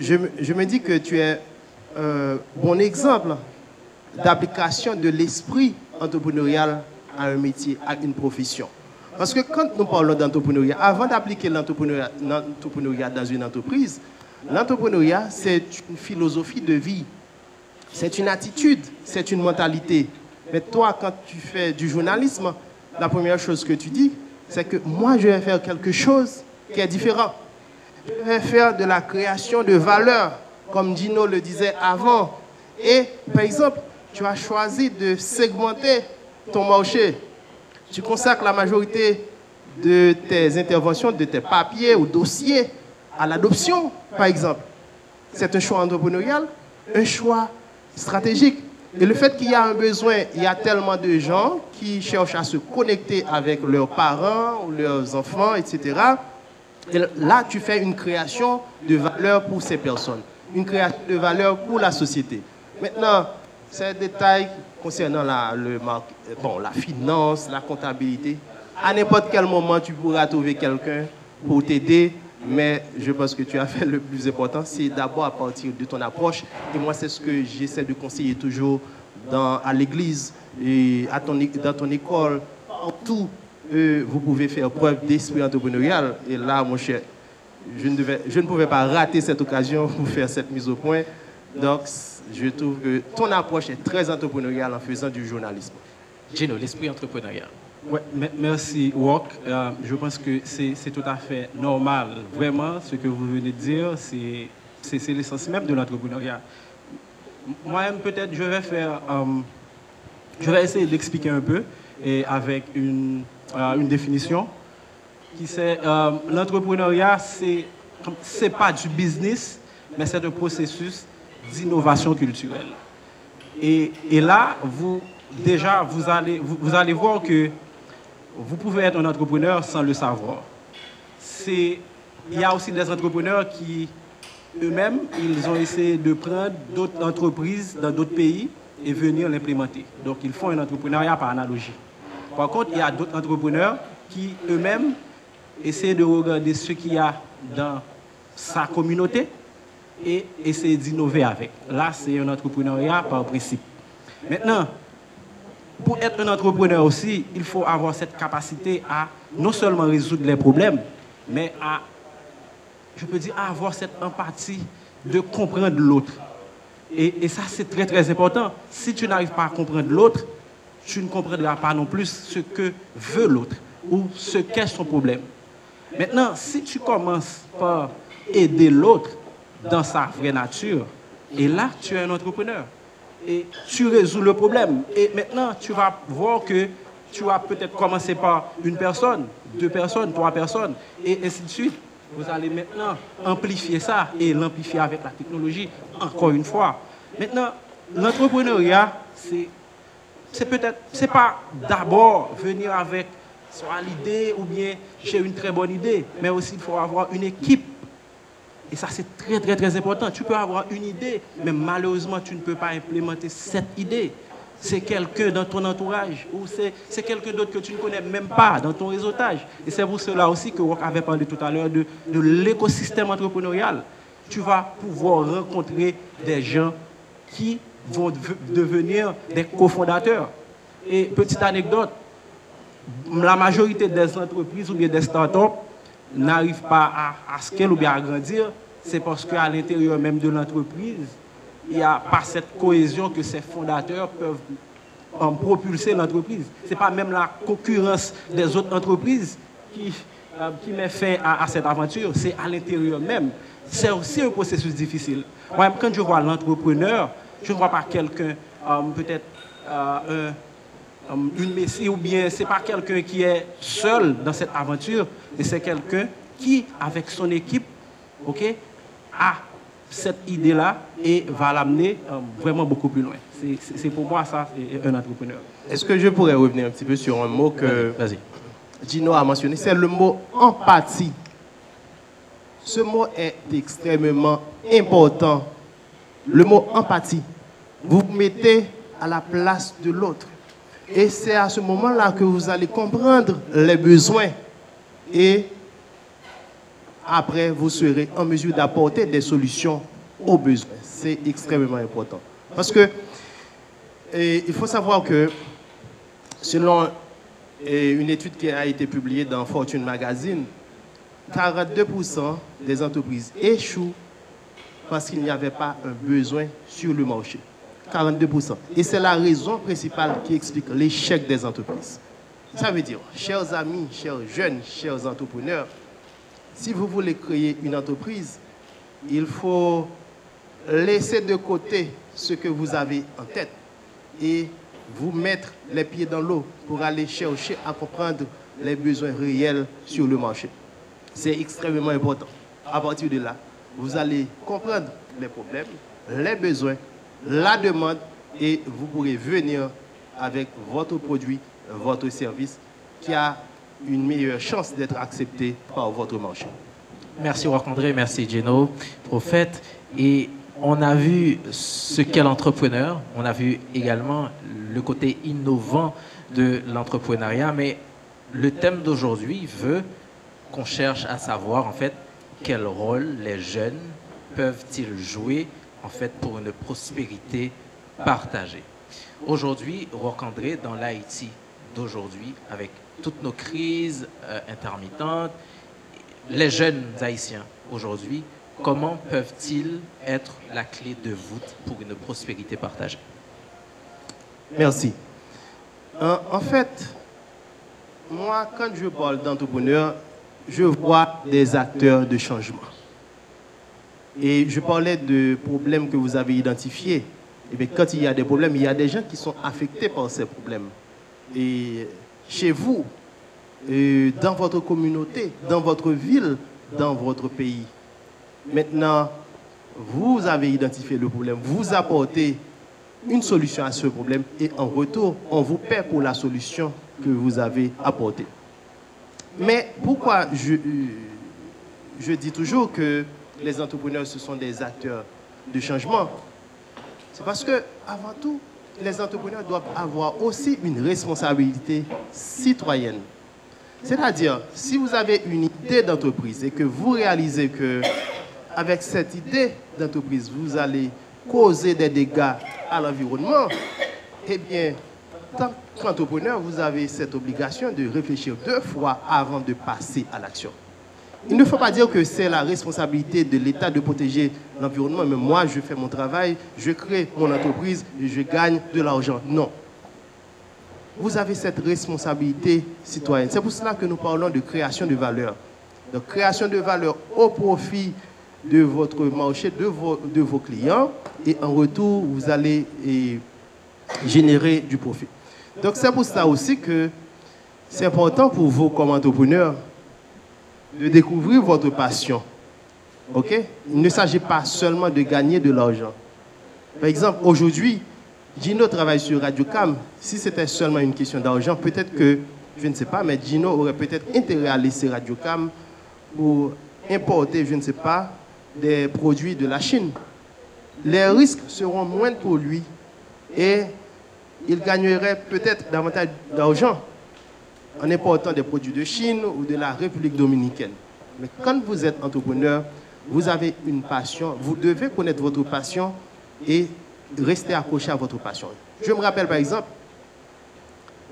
je me dis que tu es un bon exemple d'application de l'esprit entrepreneurial à un métier, à une profession. Parce que quand nous parlons d'entrepreneuriat, avant d'appliquer l'entrepreneuriat dans une entreprise, l'entrepreneuriat, c'est une philosophie de vie. C'est une attitude, c'est une mentalité. Mais toi, quand tu fais du journalisme, la première chose que tu dis, c'est que moi, je vais faire quelque chose qui est différent. Je vais faire de la création de valeur, comme Gino le disait avant. Et, par exemple, tu as choisi de segmenter ton marché. Tu consacres la majorité de tes interventions, de tes papiers ou dossiers à l'adoption, par exemple. C'est un choix entrepreneurial, un choix stratégique. Et le fait qu'il y a un besoin, il y a tellement de gens qui cherchent à se connecter avec leurs parents, leurs enfants, etc. Et là, tu fais une création de valeur pour ces personnes, une création de valeur pour la société. Maintenant, ces détails concernant la finance, la comptabilité, à n'importe quel moment, tu pourras trouver quelqu'un pour t'aider. Mais je pense que tu as fait le plus important, c'est d'abord à partir de ton approche. Et moi, c'est ce que j'essaie de conseiller toujours à l'église et dans ton école. Partout, vous pouvez faire preuve d'esprit entrepreneurial. Et là, mon cher, je ne pouvais pas rater cette occasion pour faire cette mise au point. Donc, je trouve que ton approche est très entrepreneuriale en faisant du journalisme. Gino, l'esprit entrepreneurial. Ouais, merci, Wok. Je pense que c'est tout à fait normal. Vraiment, ce que vous venez de dire, c'est l'essence même de l'entrepreneuriat. Moi-même, peut-être, je vais essayer d'expliquer un peu et avec une définition qui c'est l'entrepreneuriat, c'est pas du business, mais c'est un processus d'innovation culturelle. Et là, vous allez voir que vous pouvez être un entrepreneur sans le savoir. Il y a aussi des entrepreneurs qui, eux-mêmes, ils ont essayé de prendre d'autres entreprises dans d'autres pays et venir l'implémenter. Donc, ils font un entrepreneuriat par analogie. Par contre, il y a d'autres entrepreneurs qui, eux-mêmes, essaient de regarder ce qu'il y a dans sa communauté et essayer d'innover avec. Là, c'est un entrepreneuriat par principe. Maintenant, pour être un entrepreneur aussi, il faut avoir cette capacité à non seulement résoudre les problèmes, mais à avoir cette empathie de comprendre l'autre. Et ça, c'est très, très important. Si tu n'arrives pas à comprendre l'autre, tu ne comprendras pas non plus ce que veut l'autre ou ce qu'est son problème. Maintenant, si tu commences par aider l'autre dans sa vraie nature, et là, tu es un entrepreneur. Et tu résous le problème. Et maintenant, tu vas voir que tu vas peut-être commencer par une personne, 2 personnes, 3 personnes, et ainsi de suite. Vous allez maintenant amplifier ça et l'amplifier avec la technologie, encore une fois. Maintenant, l'entrepreneuriat, c'est pas d'abord venir avec soit l'idée ou bien j'ai une très bonne idée, mais aussi il faut avoir une équipe. Et ça, c'est très, très, très important. Tu peux avoir une idée, mais malheureusement, tu ne peux pas implémenter cette idée. C'est quelqu'un dans ton entourage ou c'est quelqu'un d'autre que tu ne connais même pas dans ton réseautage. Et c'est pour cela aussi que Wok avait parlé tout à l'heure de l'écosystème entrepreneurial. Tu vas pouvoir rencontrer des gens qui vont devenir des cofondateurs. Et petite anecdote, la majorité des entreprises ou bien des startups n'arrivent pas à scale ou bien à grandir, c'est parce qu'à l'intérieur même de l'entreprise, il n'y a pas cette cohésion que ces fondateurs peuvent propulser l'entreprise. Ce n'est pas même la concurrence des autres entreprises qui met fin à cette aventure, c'est à l'intérieur même. C'est aussi un processus difficile. Moi, quand je vois l'entrepreneur, je ne vois pas quelqu'un, peut-être une messie, ou bien ce n'est pas quelqu'un qui est seul dans cette aventure, mais c'est quelqu'un qui, avec son équipe, a cette idée-là et va l'amener vraiment beaucoup plus loin. C'est pour moi ça, c'est un entrepreneur. Est-ce que je pourrais revenir un petit peu sur un mot que Gino a mentionné, c'est le mot empathie. Ce mot est extrêmement important. Le mot empathie. Vous vous mettez à la place de l'autre. Et c'est à ce moment-là que vous allez comprendre les besoins. Et après, vous serez en mesure d'apporter des solutions aux besoins. C'est extrêmement important. Parce que il faut savoir que selon une étude qui a été publiée dans Fortune Magazine, 42% des entreprises échouent parce qu'il n'y avait pas un besoin sur le marché. 42%. Et c'est la raison principale qui explique l'échec des entreprises. Ça veut dire, chers amis, chers jeunes, chers entrepreneurs, si vous voulez créer une entreprise, il faut laisser de côté ce que vous avez en tête et vous mettre les pieds dans l'eau pour aller chercher à comprendre les besoins réels sur le marché. C'est extrêmement important. À partir de là, vous allez comprendre les problèmes, les besoins, la demande et vous pourrez venir avec votre produit, votre service qui a une meilleure chance d'être accepté par votre marché. Merci Roch-André, merci Gino, prophète. Et on a vu ce qu'est l'entrepreneur, on a vu également le côté innovant de l'entrepreneuriat, mais le thème d'aujourd'hui veut qu'on cherche à savoir en fait quel rôle les jeunes peuvent-ils jouer en fait pour une prospérité partagée. Aujourd'hui, Roch-André, dans l'Haïti d'aujourd'hui, avec toutes nos crises intermittentes, les jeunes haïtiens aujourd'hui, comment peuvent-ils être la clé de voûte pour une prospérité partagée? Merci. En fait, moi, quand je parle d'entrepreneurs, je vois des acteurs de changement. Et je parlais de problèmes que vous avez identifiés. Et bien, quand il y a des problèmes, il y a des gens qui sont affectés par ces problèmes. Et chez vous, dans votre communauté, dans votre ville, dans votre pays. Maintenant, vous avez identifié le problème, vous apportez une solution à ce problème et en retour, on vous paie pour la solution que vous avez apportée. Mais pourquoi je dis toujours que les entrepreneurs, ce sont des acteurs de changement? C'est parce que, avant tout, les entrepreneurs doivent avoir aussi une responsabilité citoyenne. C'est-à-dire, si vous avez une idée d'entreprise et que vous réalisez que avec cette idée d'entreprise, vous allez causer des dégâts à l'environnement, eh bien, tant qu'entrepreneur, vous avez cette obligation de réfléchir 2 fois avant de passer à l'action. Il ne faut pas dire que c'est la responsabilité de l'État de protéger l'environnement, mais moi, je fais mon travail, je crée mon entreprise et je gagne de l'argent. Non. Vous avez cette responsabilité citoyenne. C'est pour cela que nous parlons de création de valeur. Donc, création de valeur au profit de votre marché, de vos clients, et en retour, vous allez générer du profit. Donc, c'est pour cela aussi que c'est important pour vous, comme entrepreneurs, de découvrir votre passion. OK? Il ne s'agit pas seulement de gagner de l'argent. Par exemple, aujourd'hui, Gino travaille sur Radio Cam. Si c'était seulement une question d'argent, peut-être que, je ne sais pas, mais Gino aurait peut-être intérêt à laisser Radio Cam pour importer, je ne sais pas, des produits de la Chine. Les risques seront moindres pour lui et il gagnerait peut-être davantage d'argent en important des produits de Chine ou de la République dominicaine. Mais quand vous êtes entrepreneur, vous avez une passion, vous devez connaître votre passion et rester accroché à votre passion. Je me rappelle par exemple,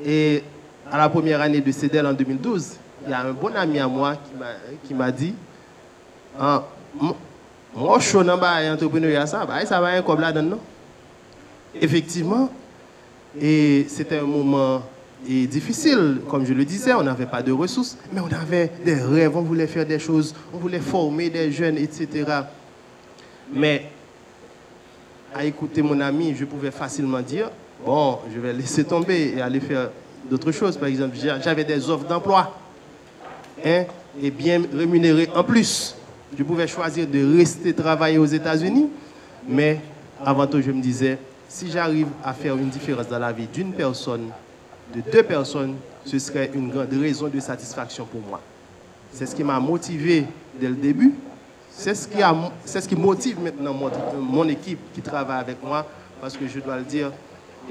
et à la première année de CEDEL en 2012, il y a un bon ami à moi qui m'a dit, moi je suis un entrepreneur, ça va un comme là-dedans. Effectivement, Et c'était un moment difficile, comme je le disais, on n'avait pas de ressources, mais on avait des rêves, on voulait faire des choses, on voulait former des jeunes, etc. Mais à écouter mon ami, je pouvais facilement dire, bon, je vais laisser tomber et aller faire d'autres choses. Par exemple, j'avais des offres d'emploi, hein, et bien rémunérées en plus. Je pouvais choisir de rester travailler aux États-Unis, mais avant tout, je me disais, si j'arrive à faire une différence dans la vie d'une personne, de deux personnes, ce serait une grande raison de satisfaction pour moi. C'est ce qui m'a motivé dès le début. C'est ce qui motive maintenant mon équipe qui travaille avec moi, parce que je dois le dire,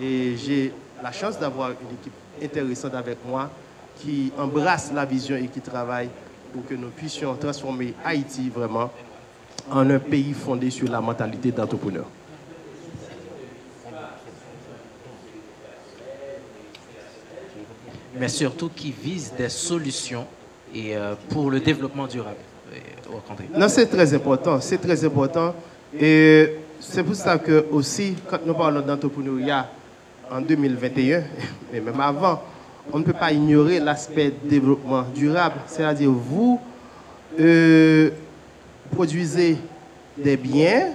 et j'ai la chance d'avoir une équipe intéressante avec moi qui embrasse la vision et qui travaille pour que nous puissions transformer Haïti vraiment en un pays fondé sur la mentalité d'entrepreneur. Mais surtout qui vise des solutions et, pour le développement durable. Non, c'est très important, c'est très important. Et c'est pour ça que aussi, quand nous parlons d'entrepreneuriat en 2021, et même avant, on ne peut pas ignorer l'aspect développement durable. C'est-à-dire, vous produisez des biens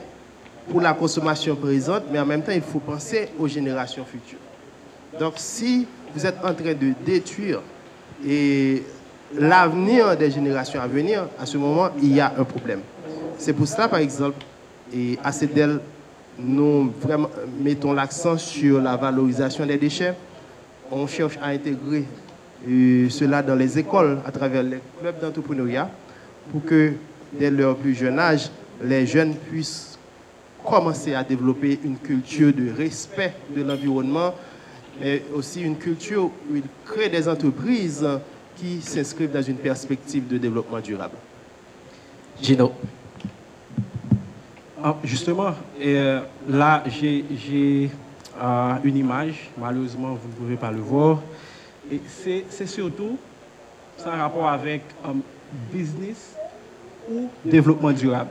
pour la consommation présente, mais en même temps, il faut penser aux générations futures. Donc, si vous êtes en train de détruire l'avenir des générations à venir, à ce moment, il y a un problème. C'est pour cela, par exemple, et à CEDEL, nous vraiment mettons l'accent sur la valorisation des déchets. On cherche à intégrer cela dans les écoles à travers les clubs d'entrepreneuriat pour que, dès leur plus jeune âge, les jeunes puissent commencer à développer une culture de respect de l'environnement, mais aussi une culture où ils créent des entreprises qui s'inscrivent dans une perspective de développement durable. Gino. Justement, là, j'ai une image, malheureusement, vous ne pouvez pas le voir. Et c'est surtout ça en rapport avec business ou développement durable.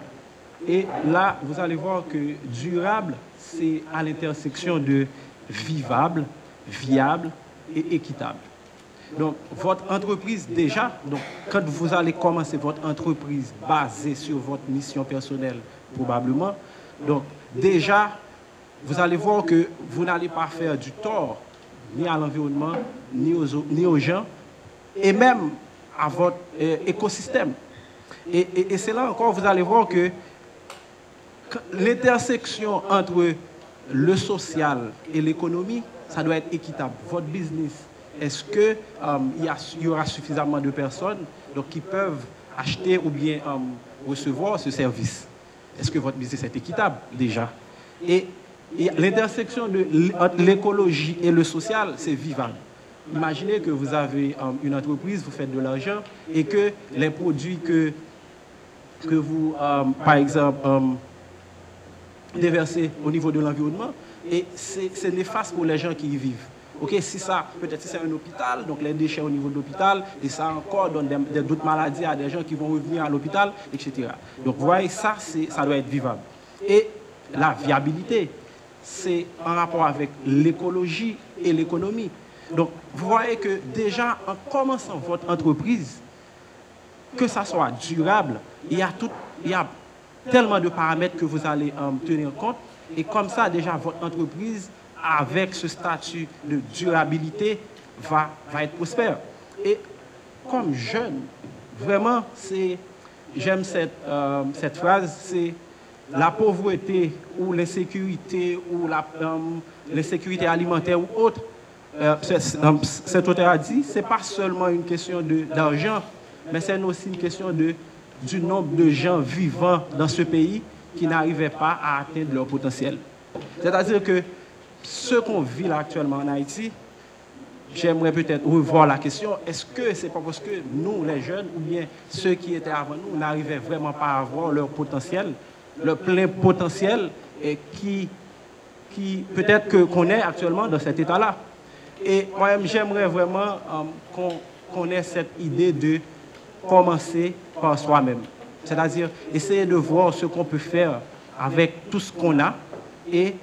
Et là, vous allez voir que durable, c'est à l'intersection de vivable, viable et équitable. Donc, votre entreprise, déjà, donc, quand vous allez commencer votre entreprise basée sur votre mission personnelle, probablement, donc, déjà, vous allez voir que vous n'allez pas faire du tort ni à l'environnement, ni aux gens, et même à votre écosystème. Et c'est là encore, vous allez voir que l'intersection entre le social et l'économie, ça doit être équitable. Votre business, est-ce qu'il y aura suffisamment de personnes donc, qui peuvent acheter ou bien recevoir ce service? Est-ce que votre business est équitable déjà? Et l'intersection entre l'écologie et le social, c'est vivable. Imaginez que vous avez une entreprise, vous faites de l'argent et que les produits que vous, par exemple, déversez au niveau de l'environnement, et c'est néfaste pour les gens qui y vivent. Ok, si ça, peut-être si c'est un hôpital, donc les déchets au niveau de l'hôpital, et ça encore donne d'autres maladies à des gens qui vont revenir à l'hôpital, etc. Donc vous voyez, ça doit être vivable. Et la viabilité, c'est en rapport avec l'écologie et l'économie. Donc vous voyez que déjà, en commençant votre entreprise, que ça soit durable, il y a tellement de paramètres que vous allez tenir compte, et comme ça, déjà, votre entreprise, avec ce statut de durabilité, va être prospère. Et comme jeune, vraiment, j'aime cette phrase, c'est la pauvreté ou l'insécurité ou l'insécurité alimentaire ou autre. Cet auteur a dit, ce n'est pas seulement une question d'argent, mais c'est aussi une question du nombre de gens vivant dans ce pays qui n'arrivaient pas à atteindre leur potentiel. C'est-à-dire que ce qu'on vit là actuellement en Haïti, j'aimerais peut-être revoir la question, est-ce que c'est pas parce que nous, les jeunes, ou bien ceux qui étaient avant nous, n'arrivaient vraiment pas à avoir leur potentiel, leur plein potentiel, et qui peut-être qu'on est actuellement dans cet état-là. Et moi-même, j'aimerais vraiment qu'on ait cette idée de commencer par soi-même. C'est-à-dire essayer de voir ce qu'on peut faire avec tout ce qu'on a et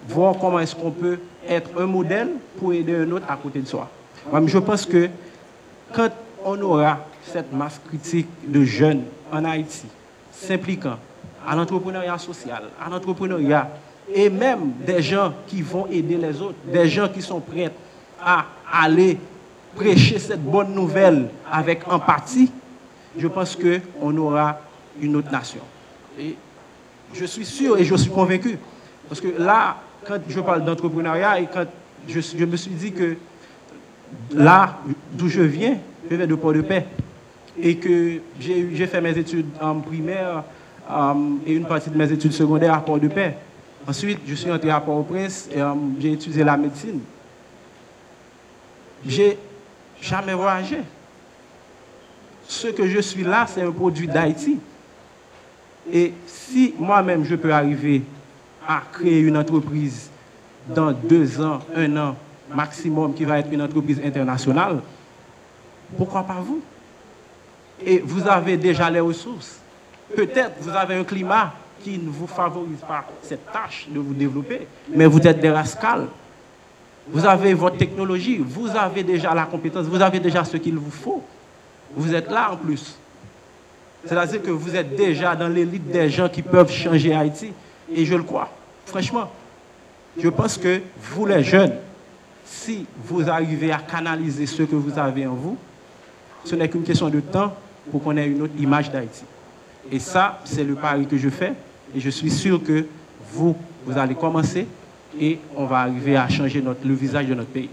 voir comment est-ce qu'on peut être un modèle pour aider un autre à côté de soi. Je pense que quand on aura cette masse critique de jeunes en Haïti, s'impliquant à l'entrepreneuriat social, à l'entrepreneuriat, et même des gens qui vont aider les autres, des gens qui sont prêts à aller prêcher cette bonne nouvelle avec empathie, je pense qu'on aura une autre nation. Et je suis sûr et je suis convaincu. Parce que là, quand je parle d'entrepreneuriat et quand je me suis dit que là d'où je viens de Port-de-Paix, et que j'ai fait mes études en primaire et une partie de mes études secondaires à Port-de-Paix. Ensuite, je suis entré à Port-au-Prince et j'ai étudié la médecine. J'ai jamais voyagé. Ce que je suis là, c'est un produit d'Haïti. Et si moi-même, je peux arriver à créer une entreprise dans 2 ans, 1 an maximum, qui va être une entreprise internationale, pourquoi pas vous? Et vous avez déjà les ressources. Peut-être vous avez un climat qui ne vous favorise pas cette tâche de vous développer, mais vous êtes des rascals. Vous avez votre technologie, vous avez déjà la compétence, vous avez déjà ce qu'il vous faut. Vous êtes là en plus. C'est-à-dire que vous êtes déjà dans l'élite des gens qui peuvent changer Haïti. Et je le crois. Franchement, je pense que vous les jeunes, si vous arrivez à canaliser ce que vous avez en vous, ce n'est qu'une question de temps pour qu'on ait une autre image d'Haïti. Et ça, c'est le pari que je fais. Et je suis sûr que vous allez commencer et on va arriver à changer le visage de notre pays.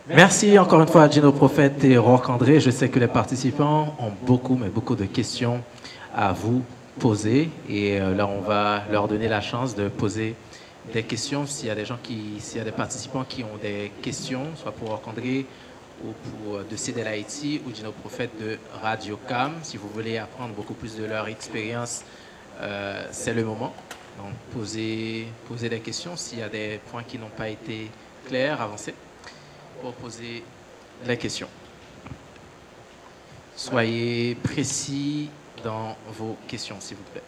Merci encore une fois à Gino Prophète et Roch André. Je sais que les participants ont beaucoup de questions à vous poser. Et là, on va leur donner la chance de poser des questions. S'il y a des participants qui ont des questions, soit pour Roch André ou pour de CDL Haïti ou Gino Prophète de Radio Cam, si vous voulez apprendre beaucoup plus de leur expérience, c'est le moment. Donc, posez des questions. S'il y a des points qui n'ont pas été clairs, avancez pour poser les questions. Soyez précis dans vos questions, s'il vous plaît.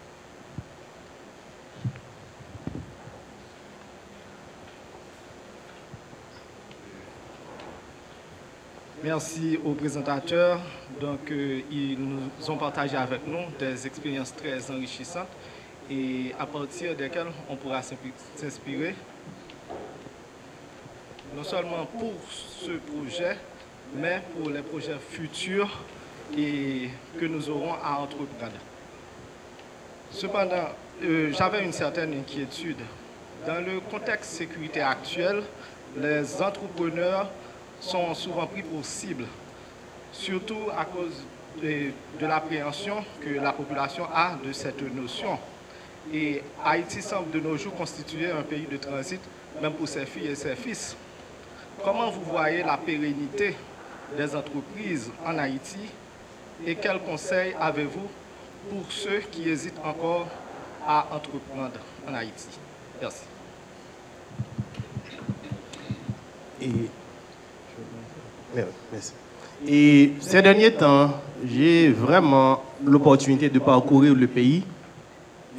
Merci aux présentateurs. Donc, ils nous ont partagé avec nous des expériences très enrichissantes et à partir desquelles on pourra s'inspirer, non seulement pour ce projet, mais pour les projets futurs et que nous aurons à entreprendre. Cependant, j'avais une certaine inquiétude. Dans le contexte sécuritaire actuel, les entrepreneurs sont souvent pris pour cible, surtout à cause de l'appréhension que la population a de cette notion. Et Haïti semble de nos jours constituer un pays de transit, même pour ses filles et ses fils. Comment vous voyez la pérennité des entreprises en Haïti et quels conseils avez-vous pour ceux qui hésitent encore à entreprendre en Haïti? Merci. Merci. Et ces derniers temps, j'ai vraiment l'opportunité de parcourir le pays.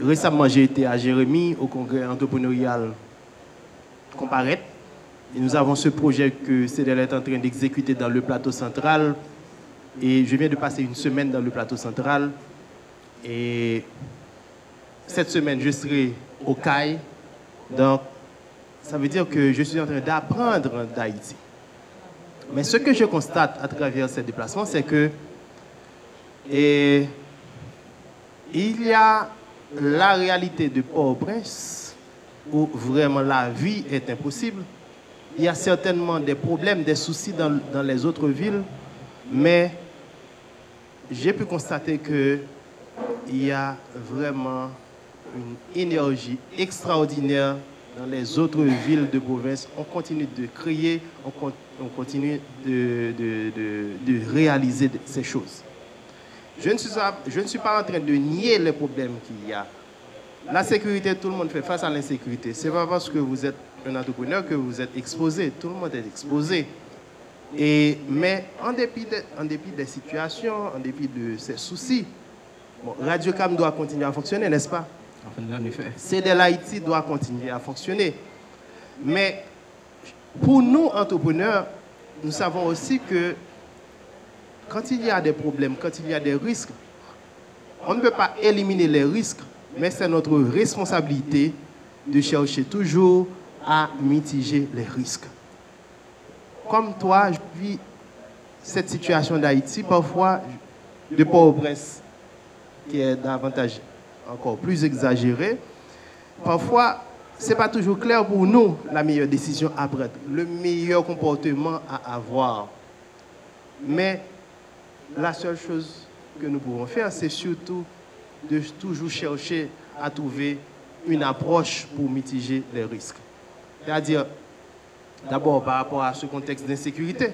Récemment, j'ai été à Jérémie, au congrès entrepreneurial Comparaître. Et nous avons ce projet que CDL est en train d'exécuter dans le plateau central. Et je viens de passer une semaine dans le plateau central. Et cette semaine, je serai au CAI. Donc, ça veut dire que je suis en train d'apprendre d'Haïti. Mais ce que je constate à travers ces déplacements, c'est que il y a la réalité de Port-au-Prince où vraiment la vie est impossible. Il y a certainement des problèmes, des soucis dans les autres villes, mais j'ai pu constater qu'il y a vraiment une énergie extraordinaire dans les autres villes de province. On continue de créer, on continue de réaliser ces choses. Je ne suis pas en train de nier les problèmes qu'il y a. La sécurité, tout le monde fait face à l'insécurité. Ce n'est pas parce que vous êtes un entrepreneur que vous êtes exposé. Tout le monde est exposé. Mais en dépit des situations, en dépit de ces soucis, Radio Cam doit continuer à fonctionner, n'est-ce pas? En effet. CDL Haïti doit continuer à fonctionner. Mais pour nous, entrepreneurs, nous savons aussi que quand il y a des problèmes, quand il y a des risques, on ne peut pas éliminer les risques, mais c'est notre responsabilité de chercher toujours à mitiger les risques. Comme toi, je vis cette situation d'Haïti, parfois de Port-au-Prince, qui est davantage encore plus exagéré. Parfois, ce n'est pas toujours clair pour nous la meilleure décision à prendre, le meilleur comportement à avoir. Mais la seule chose que nous pouvons faire, c'est surtout de toujours chercher à trouver une approche pour mitiger les risques. C'est-à-dire, d'abord par rapport à ce contexte d'insécurité,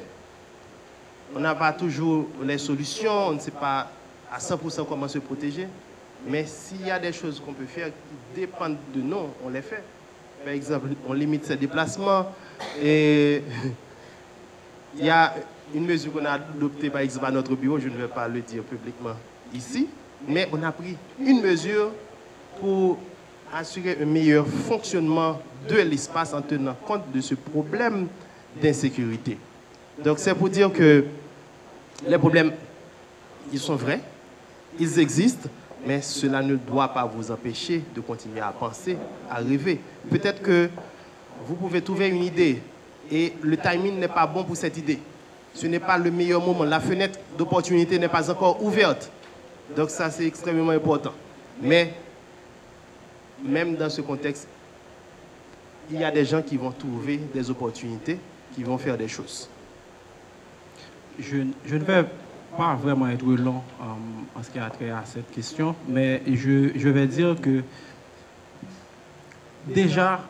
on n'a pas toujours les solutions, on ne sait pas à 100% comment se protéger, mais s'il y a des choses qu'on peut faire qui dépendent de nous, on les fait. Par exemple, on limite ses déplacements et il y a une mesure qu'on a adoptée par exemple à notre bureau, je ne vais pas le dire publiquement ici, mais on a pris une mesure pour assurer un meilleur fonctionnement de l'espace en tenant compte de ce problème d'insécurité. Donc c'est pour dire que les problèmes, ils sont vrais, ils existent, mais cela ne doit pas vous empêcher de continuer à penser, à rêver. Peut-être que vous pouvez trouver une idée et le timing n'est pas bon pour cette idée. Ce n'est pas le meilleur moment. La fenêtre d'opportunité n'est pas encore ouverte. Donc ça, c'est extrêmement important. Mais même dans ce contexte, il y a des gens qui vont trouver des opportunités, qui vont faire des choses. Je ne vais pas vraiment être long en ce qui a trait à cette question, mais je vais dire que déjà,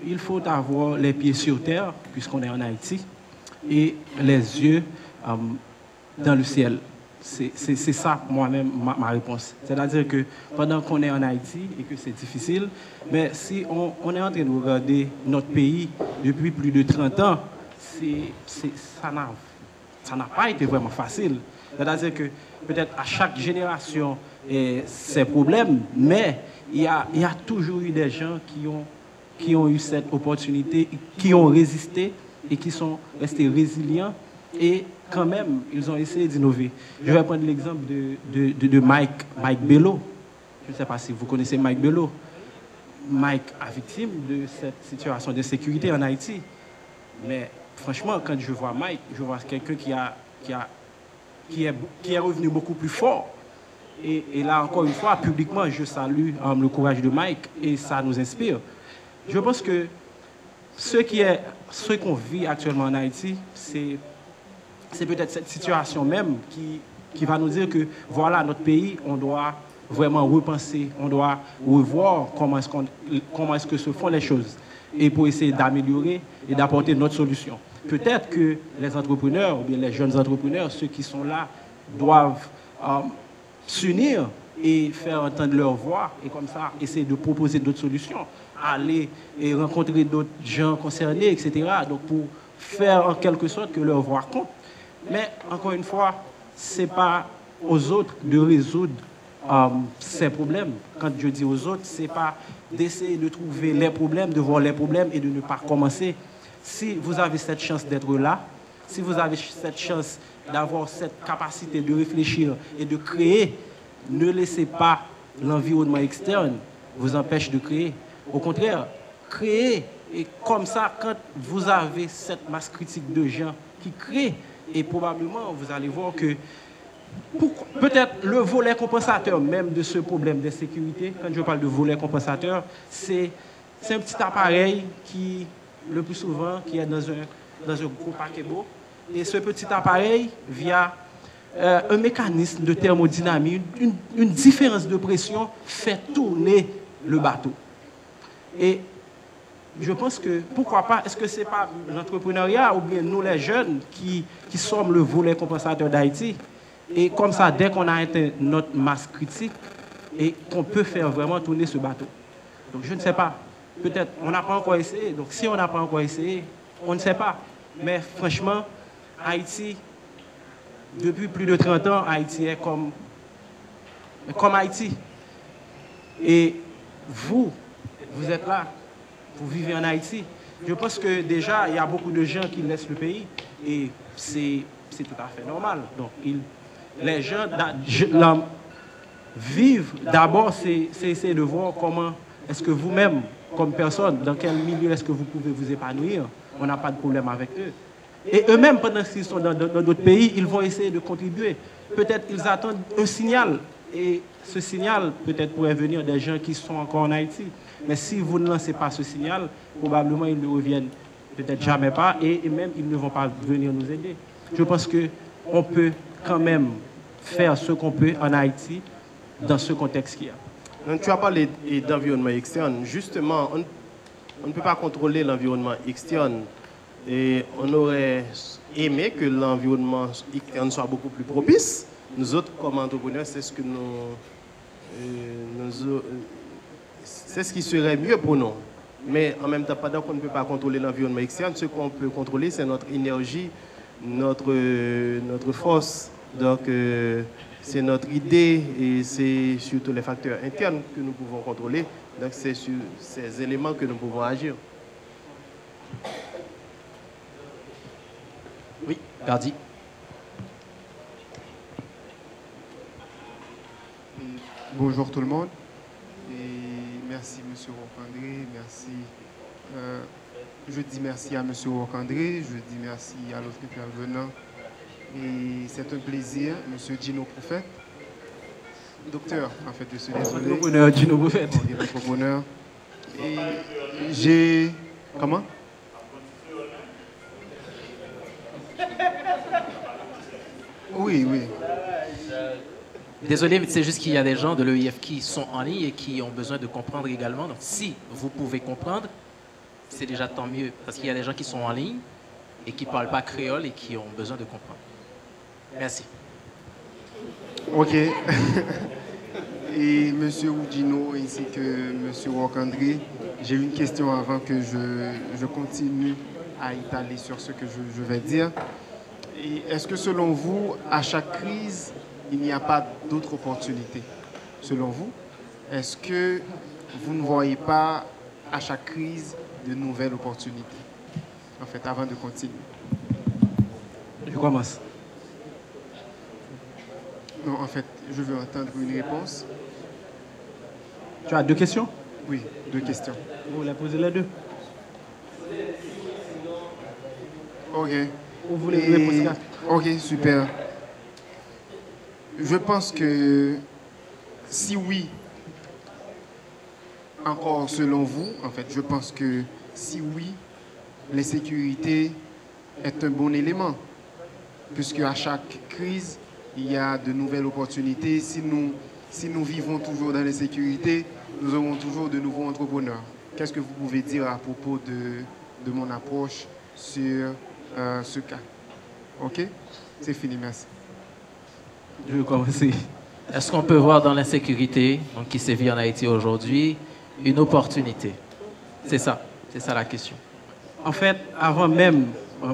il faut avoir les pieds sur terre, puisqu'on est en Haïti, et les yeux dans le ciel. C'est ça, moi-même, ma réponse. C'est-à-dire que pendant qu'on est en Haïti et que c'est difficile, mais si on est en train de regarder notre pays depuis plus de 30 ans, ça n'a pas été vraiment facile. C'est-à-dire que peut-être à chaque génération, ses problèmes, mais il y a toujours eu des gens qui ont eu cette opportunité, qui ont résisté et qui sont restés résilients. Et quand même, ils ont essayé d'innover. Je vais prendre l'exemple de Mike Bello. Je ne sais pas si vous connaissez Mike Bello. Mike a victime de cette situation d'insécurité en Haïti. Mais franchement, quand je vois Mike, je vois quelqu'un qui est revenu beaucoup plus fort. Et là, encore une fois, publiquement, je salue le courage de Mike et ça nous inspire. Je pense que ce qu'on vit actuellement en Haïti, c'est peut-être cette situation même qui va nous dire que voilà, notre pays, on doit vraiment repenser, on doit revoir comment est-ce que se font les choses et pour essayer d'améliorer et d'apporter notre solution. Peut-être que les entrepreneurs, ou bien les jeunes entrepreneurs, ceux qui sont là, doivent s'unir et faire entendre leur voix et comme ça essayer de proposer d'autres solutions, aller et rencontrer d'autres gens concernés, etc. Donc pour faire en quelque sorte que leur voix compte. Mais encore une fois, ce n'est pas aux autres de résoudre ces problèmes. Quand je dis aux autres, ce n'est pas d'essayer de trouver les problèmes, de voir les problèmes et de ne pas commencer. Si vous avez cette chance d'être là, si vous avez cette chance d'avoir cette capacité de réfléchir et de créer, ne laissez pas l'environnement externe vous empêche de créer. Au contraire, créez. Et comme ça, quand vous avez cette masse critique de gens qui créent, et probablement vous allez voir que peut-être le volet compensateur même de ce problème d'insécurité, quand je parle de volet compensateur, c'est un petit appareil qui, le plus souvent, qui est dans un gros paquebot. Et ce petit appareil, via un mécanisme de thermodynamie, une différence de pression, fait tourner le bateau. Et je pense que, pourquoi pas, est-ce que ce n'est pas l'entrepreneuriat ou bien nous les jeunes qui sommes le volet compensateur d'Haïti? Et comme ça, dès qu'on a atteint notre masse critique, et qu'on peut faire vraiment tourner ce bateau. Donc je ne sais pas, peut-être on n'a pas encore essayé, donc si on n'a pas encore essayé, on ne sait pas. Mais franchement, Haïti, depuis plus de 30 ans, Haïti est comme Haïti. Et vous êtes là, vous vivez en Haïti. Je pense que déjà, il y a beaucoup de gens qui laissent le pays et c'est tout à fait normal. Donc, les gens vivent. D'abord, c'est essayer de voir comment est-ce que vous-même, comme personne, dans quel milieu est-ce que vous pouvez vous épanouir. On n'a pas de problème avec eux. Et eux-mêmes, pendant qu'ils sont dans d'autres pays, ils vont essayer de contribuer. Peut-être qu'ils attendent un signal. Et ce signal, peut-être, pourrait venir des gens qui sont encore en Haïti. Mais si vous ne lancez pas ce signal, probablement ils ne reviennent peut-être jamais pas et même ils ne vont pas venir nous aider. Je pense qu'on peut quand même faire ce qu'on peut en Haïti dans ce contexte qu'il y a. Donc, tu as parlé d'environnement externe. Justement, on ne peut pas contrôler l'environnement externe. Et on aurait aimé que l'environnement externe soit beaucoup plus propice. Nous autres, comme entrepreneurs, c'est ce que c'est ce qui serait mieux pour nous. Mais en même temps, pendant qu'on ne peut pas contrôler l'environnement externe, ce qu'on peut contrôler, c'est notre énergie, notre force. Donc, c'est notre idée et c'est surtout les facteurs internes que nous pouvons contrôler. Donc, c'est sur ces éléments que nous pouvons agir. Oui, Gardi. Bonjour tout le monde. Et merci M. Roch-André, merci. Je dis merci à M. Roch-André, je dis merci à l'autre intervenant. Et c'est un plaisir, M. Gino Prophète, docteur en fait de ce désolé. Entrepreneur Gino Prophète. Entrepreneur. Et j'ai... Comment? Oui, oui. Désolé, mais c'est juste qu'il y a des gens de l'EIF qui sont en ligne et qui ont besoin de comprendre également. Donc, si vous pouvez comprendre, c'est déjà tant mieux. Parce qu'il y a des gens qui sont en ligne et qui ne parlent pas créole et qui ont besoin de comprendre. Merci. Ok. Et M. Oudino ainsi que M. Roch-André, j'ai une question avant que je continue à étaler sur ce que je vais dire. Est-ce que selon vous, à chaque crise, il n'y a pas d'autres opportunités? Selon vous, est-ce que vous ne voyez pas à chaque crise de nouvelles opportunités? En fait, avant de continuer. Je commence. Non, en fait, je veux entendre une réponse. Tu as deux questions? Oui, deux questions. Vous voulez poser les deux? Ok. Vous voulez poser quatre? Ok, super. Je pense que si oui, encore selon vous, en fait, je pense que si oui, l'insécurité est un bon élément, puisque à chaque crise, il y a de nouvelles opportunités. Si nous vivons toujours dans l'insécurité, nous aurons toujours de nouveaux entrepreneurs. Qu'est-ce que vous pouvez dire à propos de mon approche sur ce cas? Ok? C'est fini, merci. Je vais commencer. Est-ce qu'on peut voir dans l'insécurité qui sévit en Haïti aujourd'hui une opportunité? C'est ça la question. En fait, avant même,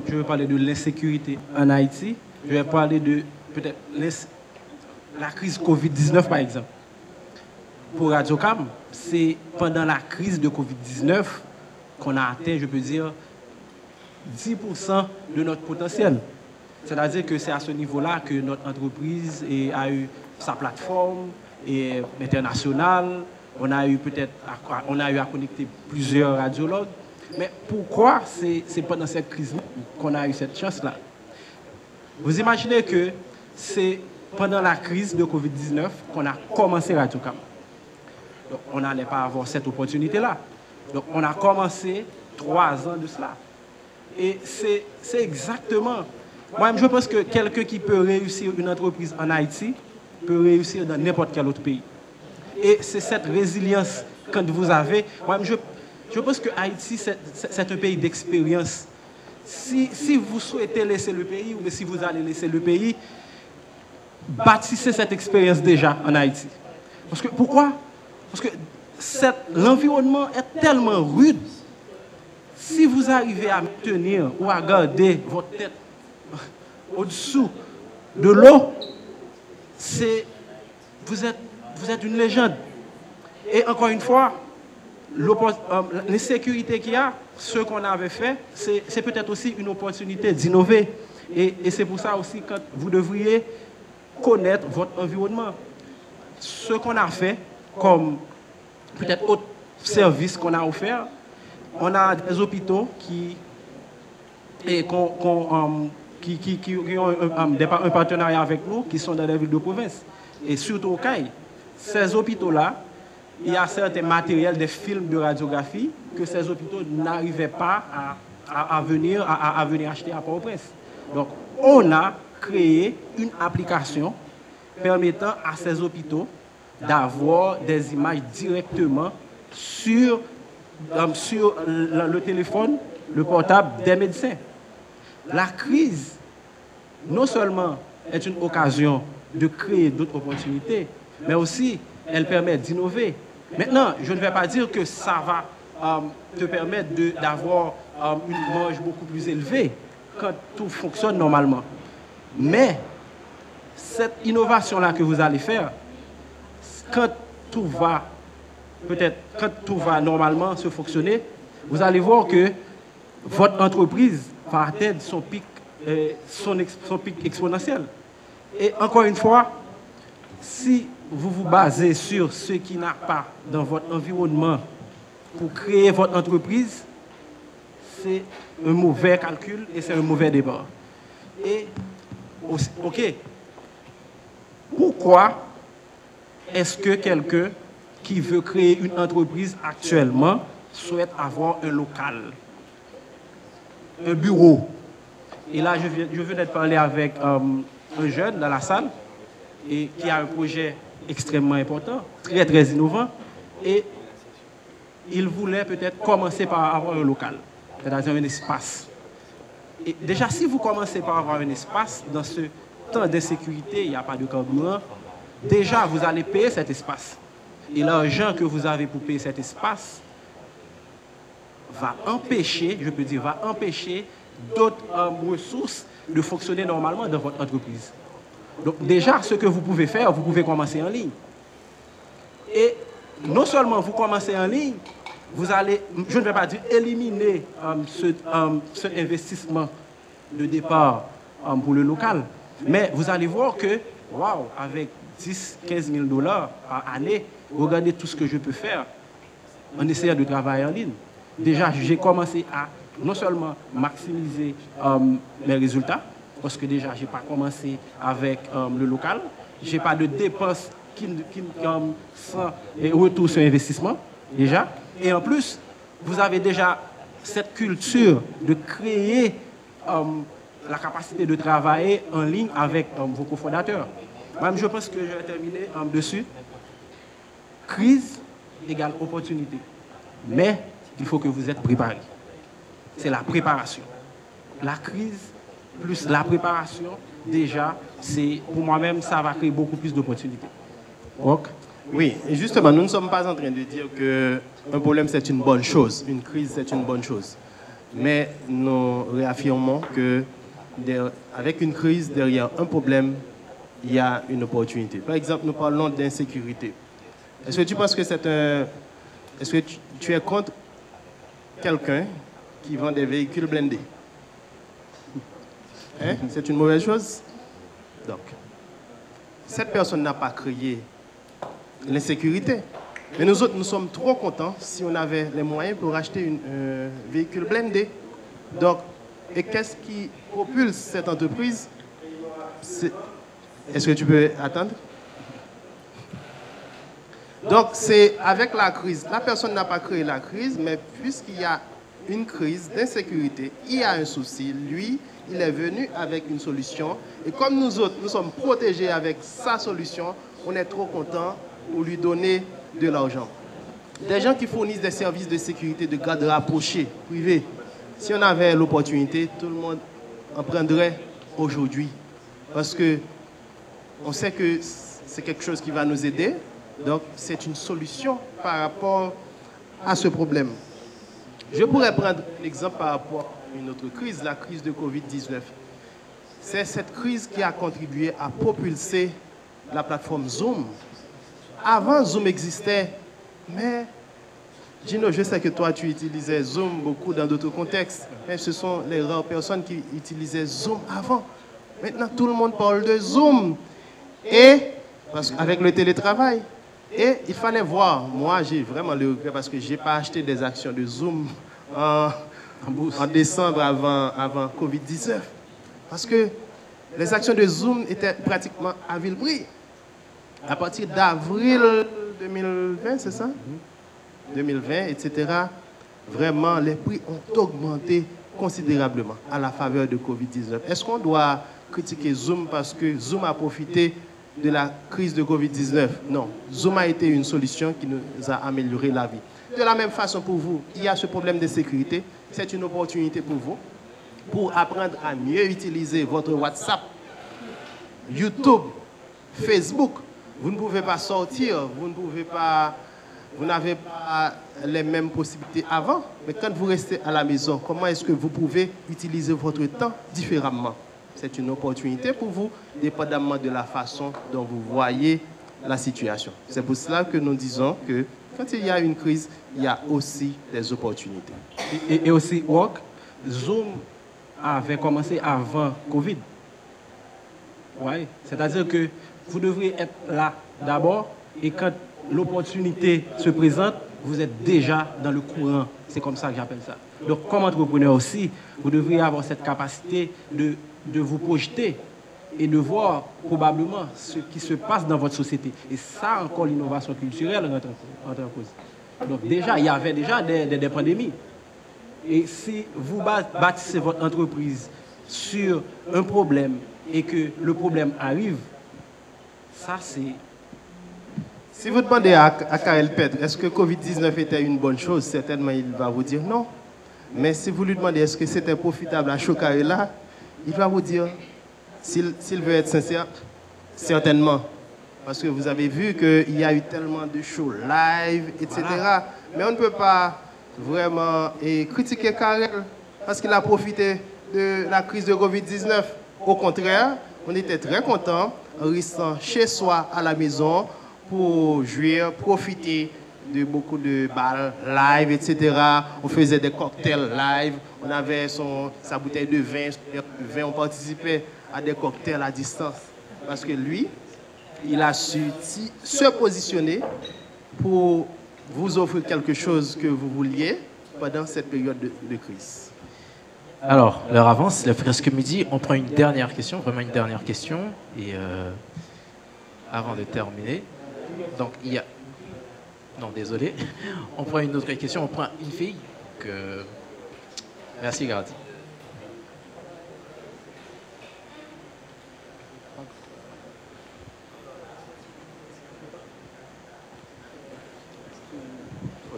je vais parler de l'insécurité en Haïti, je vais parler de peut-être la crise Covid-19 par exemple. Pour Radiocam, c'est pendant la crise de Covid-19 qu'on a atteint, je peux dire, 10% de notre potentiel. C'est-à-dire que c'est à ce niveau-là que notre entreprise a eu sa plateforme internationale. On a eu à connecter plusieurs radiologues. Mais pourquoi c'est pendant cette crise qu'on a eu cette chance-là? Vous imaginez que c'est pendant la crise de Covid-19 qu'on a commencé Radiocam. Donc on n'allait pas avoir cette opportunité-là. Donc on a commencé 3 ans de cela. Et c'est exactement... Moi-même, je pense que quelqu'un qui peut réussir une entreprise en Haïti peut réussir dans n'importe quel autre pays. Et c'est cette résilience que vous avez. Moi-même, je pense que Haïti, c'est un pays d'expérience. Si vous souhaitez laisser le pays ou si vous allez laisser le pays, bâtissez cette expérience déjà en Haïti. Pourquoi? Parce que l'environnement est tellement rude. Si vous arrivez à tenir ou à garder votre tête au-dessous de l'eau, vous êtes une légende. Et encore une fois, l'insécurité qu'il y a, ce qu'on avait fait, c'est peut-être aussi une opportunité d'innover. Et c'est pour ça aussi que vous devriez connaître votre environnement. Ce qu'on a fait, comme peut-être autre service qu'on a offert, on a des hôpitaux qui ont un partenariat avec nous, qui sont dans les villes de province. Et surtout au CAI, ces hôpitaux-là, il y a certains matériels, des films de radiographie que ces hôpitaux n'arrivaient pas à venir acheter à Port-au-Prince. Donc, on a créé une application permettant à ces hôpitaux d'avoir des images directement sur le téléphone, le portable des médecins. La crise, non seulement est une occasion de créer d'autres opportunités, mais aussi elle permet d'innover. Maintenant, je ne vais pas dire que ça va te permettre d'avoir une marge beaucoup plus élevée quand tout fonctionne normalement. Mais cette innovation-là que vous allez faire, quand tout va normalement se fonctionner, vous allez voir que votre entreprise va atteindre son pic exponentiel. Et encore une fois, si vous vous basez sur ce qui n'a pas dans votre environnement pour créer votre entreprise, c'est un mauvais calcul et c'est un mauvais débat. Et, ok, pourquoi est-ce que quelqu'un qui veut créer une entreprise actuellement souhaite avoir un local, un bureau? Et là, je viens d'être parlé avec un jeune dans la salle et qui a un projet extrêmement important, très très innovant, et il voulait peut-être commencer par avoir un local, c'est-à-dire un espace. Et déjà, si vous commencez par avoir un espace, dans ce temps d'insécurité, il n'y a pas de carburant, déjà vous allez payer cet espace. Et l'argent que vous avez pour payer cet espace va empêcher, je peux dire, va empêcher d'autres ressources de fonctionner normalement dans votre entreprise. Donc déjà, ce que vous pouvez faire, vous pouvez commencer en ligne. Et non seulement vous commencez en ligne, vous allez, je ne vais pas dire éliminer cet investissement de départ pour le local, mais vous allez voir que, waouh, avec 10-15 000 $ par année, regardez tout ce que je peux faire en essayant de travailler en ligne. Déjà, j'ai commencé à non seulement maximiser mes résultats, parce que déjà, je n'ai pas commencé avec le local, je n'ai pas de dépenses sans retour sur investissement, déjà. Et en plus, vous avez déjà cette culture de créer la capacité de travailler en ligne avec vos cofondateurs. Même je pense que je vais terminer dessus. Crise égale opportunité. Mais il faut que vous êtes préparés. C'est la préparation. La crise plus la préparation, déjà, pour moi-même, ça va créer beaucoup plus d'opportunités. Ok. Oui, et justement, nous ne sommes pas en train de dire qu'un problème, c'est une bonne chose. Une crise, c'est une bonne chose. Mais nous réaffirmons qu'avec une crise, derrière un problème, il y a une opportunité. Par exemple, nous parlons d'insécurité. Est-ce que tu penses que est-ce que tu es contre quelqu'un qui vend des véhicules blindés? Hein? C'est une mauvaise chose? Donc, cette personne n'a pas créé l'insécurité. Mais nous autres, nous sommes trop contents si on avait les moyens pour acheter un véhicule blindé. Donc, et qu'est-ce qui propulse cette entreprise? Est-ce que tu peux attendre? Donc, c'est avec la crise. La personne n'a pas créé la crise, mais puisqu'il y a une crise d'insécurité, il y a un souci. Lui, il est venu avec une solution. Et comme nous autres, nous sommes protégés avec sa solution, on est trop contents pour lui donner de l'argent. Des gens qui fournissent des services de sécurité, de garde rapprochés, privés, si on avait l'opportunité, tout le monde en prendrait aujourd'hui. Parce que on sait que c'est quelque chose qui va nous aider. Donc, c'est une solution par rapport à ce problème. Je pourrais prendre l'exemple par rapport à une autre crise, la crise de Covid-19. C'est cette crise qui a contribué à propulser la plateforme Zoom. Avant, Zoom existait, mais Gino, je sais que toi, tu utilisais Zoom beaucoup dans d'autres contextes, mais ce sont les rares personnes qui utilisaient Zoom avant. Maintenant, tout le monde parle de Zoom. Et, avec le télétravail, et il fallait voir. Moi, j'ai vraiment le regret parce que je n'ai pas acheté des actions de Zoom en décembre avant Covid-19. Parce que les actions de Zoom étaient pratiquement à vil prix. À partir d'avril 2020, c'est ça? 2020, etc. Vraiment, les prix ont augmenté considérablement à la faveur de Covid-19. Est-ce qu'on doit critiquer Zoom parce que Zoom a profité de la crise de Covid-19? Non. Zoom a été une solution qui nous a amélioré la vie. De la même façon pour vous, il y a ce problème de sécurité. C'est une opportunité pour vous pour apprendre à mieux utiliser votre WhatsApp, YouTube, Facebook. Vous ne pouvez pas sortir, vous n'avez pas les mêmes possibilités avant, mais quand vous restez à la maison, comment est-ce que vous pouvez utiliser votre temps différemment? C'est une opportunité pour vous, dépendamment de la façon dont vous voyez la situation. C'est pour cela que nous disons que quand il y a une crise, il y a aussi des opportunités. Et aussi, Zoom avait commencé avant Covid. Ouais. C'est-à-dire que vous devriez être là d'abord et quand l'opportunité se présente, vous êtes déjà dans le courant. C'est comme ça que j'appelle ça. Donc, comme entrepreneur aussi, vous devriez avoir cette capacité de vous projeter et de voir probablement ce qui se passe dans votre société. Et ça, encore, l'innovation culturelle entre en cause. Donc, déjà, il y avait déjà des pandémies. Et si vous bâtissez votre entreprise sur un problème et que le problème arrive, ça, c'est... Si vous demandez à Karel Petre, est-ce que Covid-19 était une bonne chose, certainement il va vous dire non. Mais si vous lui demandez est-ce que c'était profitable à Chokarela, il va vous dire, s'il veut être sincère, certainement. Parce que vous avez vu qu'il y a eu tellement de shows live, etc. Voilà. Mais on ne peut pas vraiment critiquer Karel parce qu'il a profité de la crise de Covid-19. Au contraire, on était très contents en restant chez soi à la maison pour jouir, profiter de beaucoup de bals live, etc. On faisait des cocktails live, on avait sa bouteille de vin, on participait à des cocktails à distance. Parce que lui, il a su se positionner pour vous offrir quelque chose que vous vouliez pendant cette période de crise. Alors, l'heure avance, il est presque midi. On prend une dernière question, vraiment une dernière question. Et avant de terminer, donc il y a... Non, désolé. On prend une autre question. On prend une fille que... Merci, Gardi.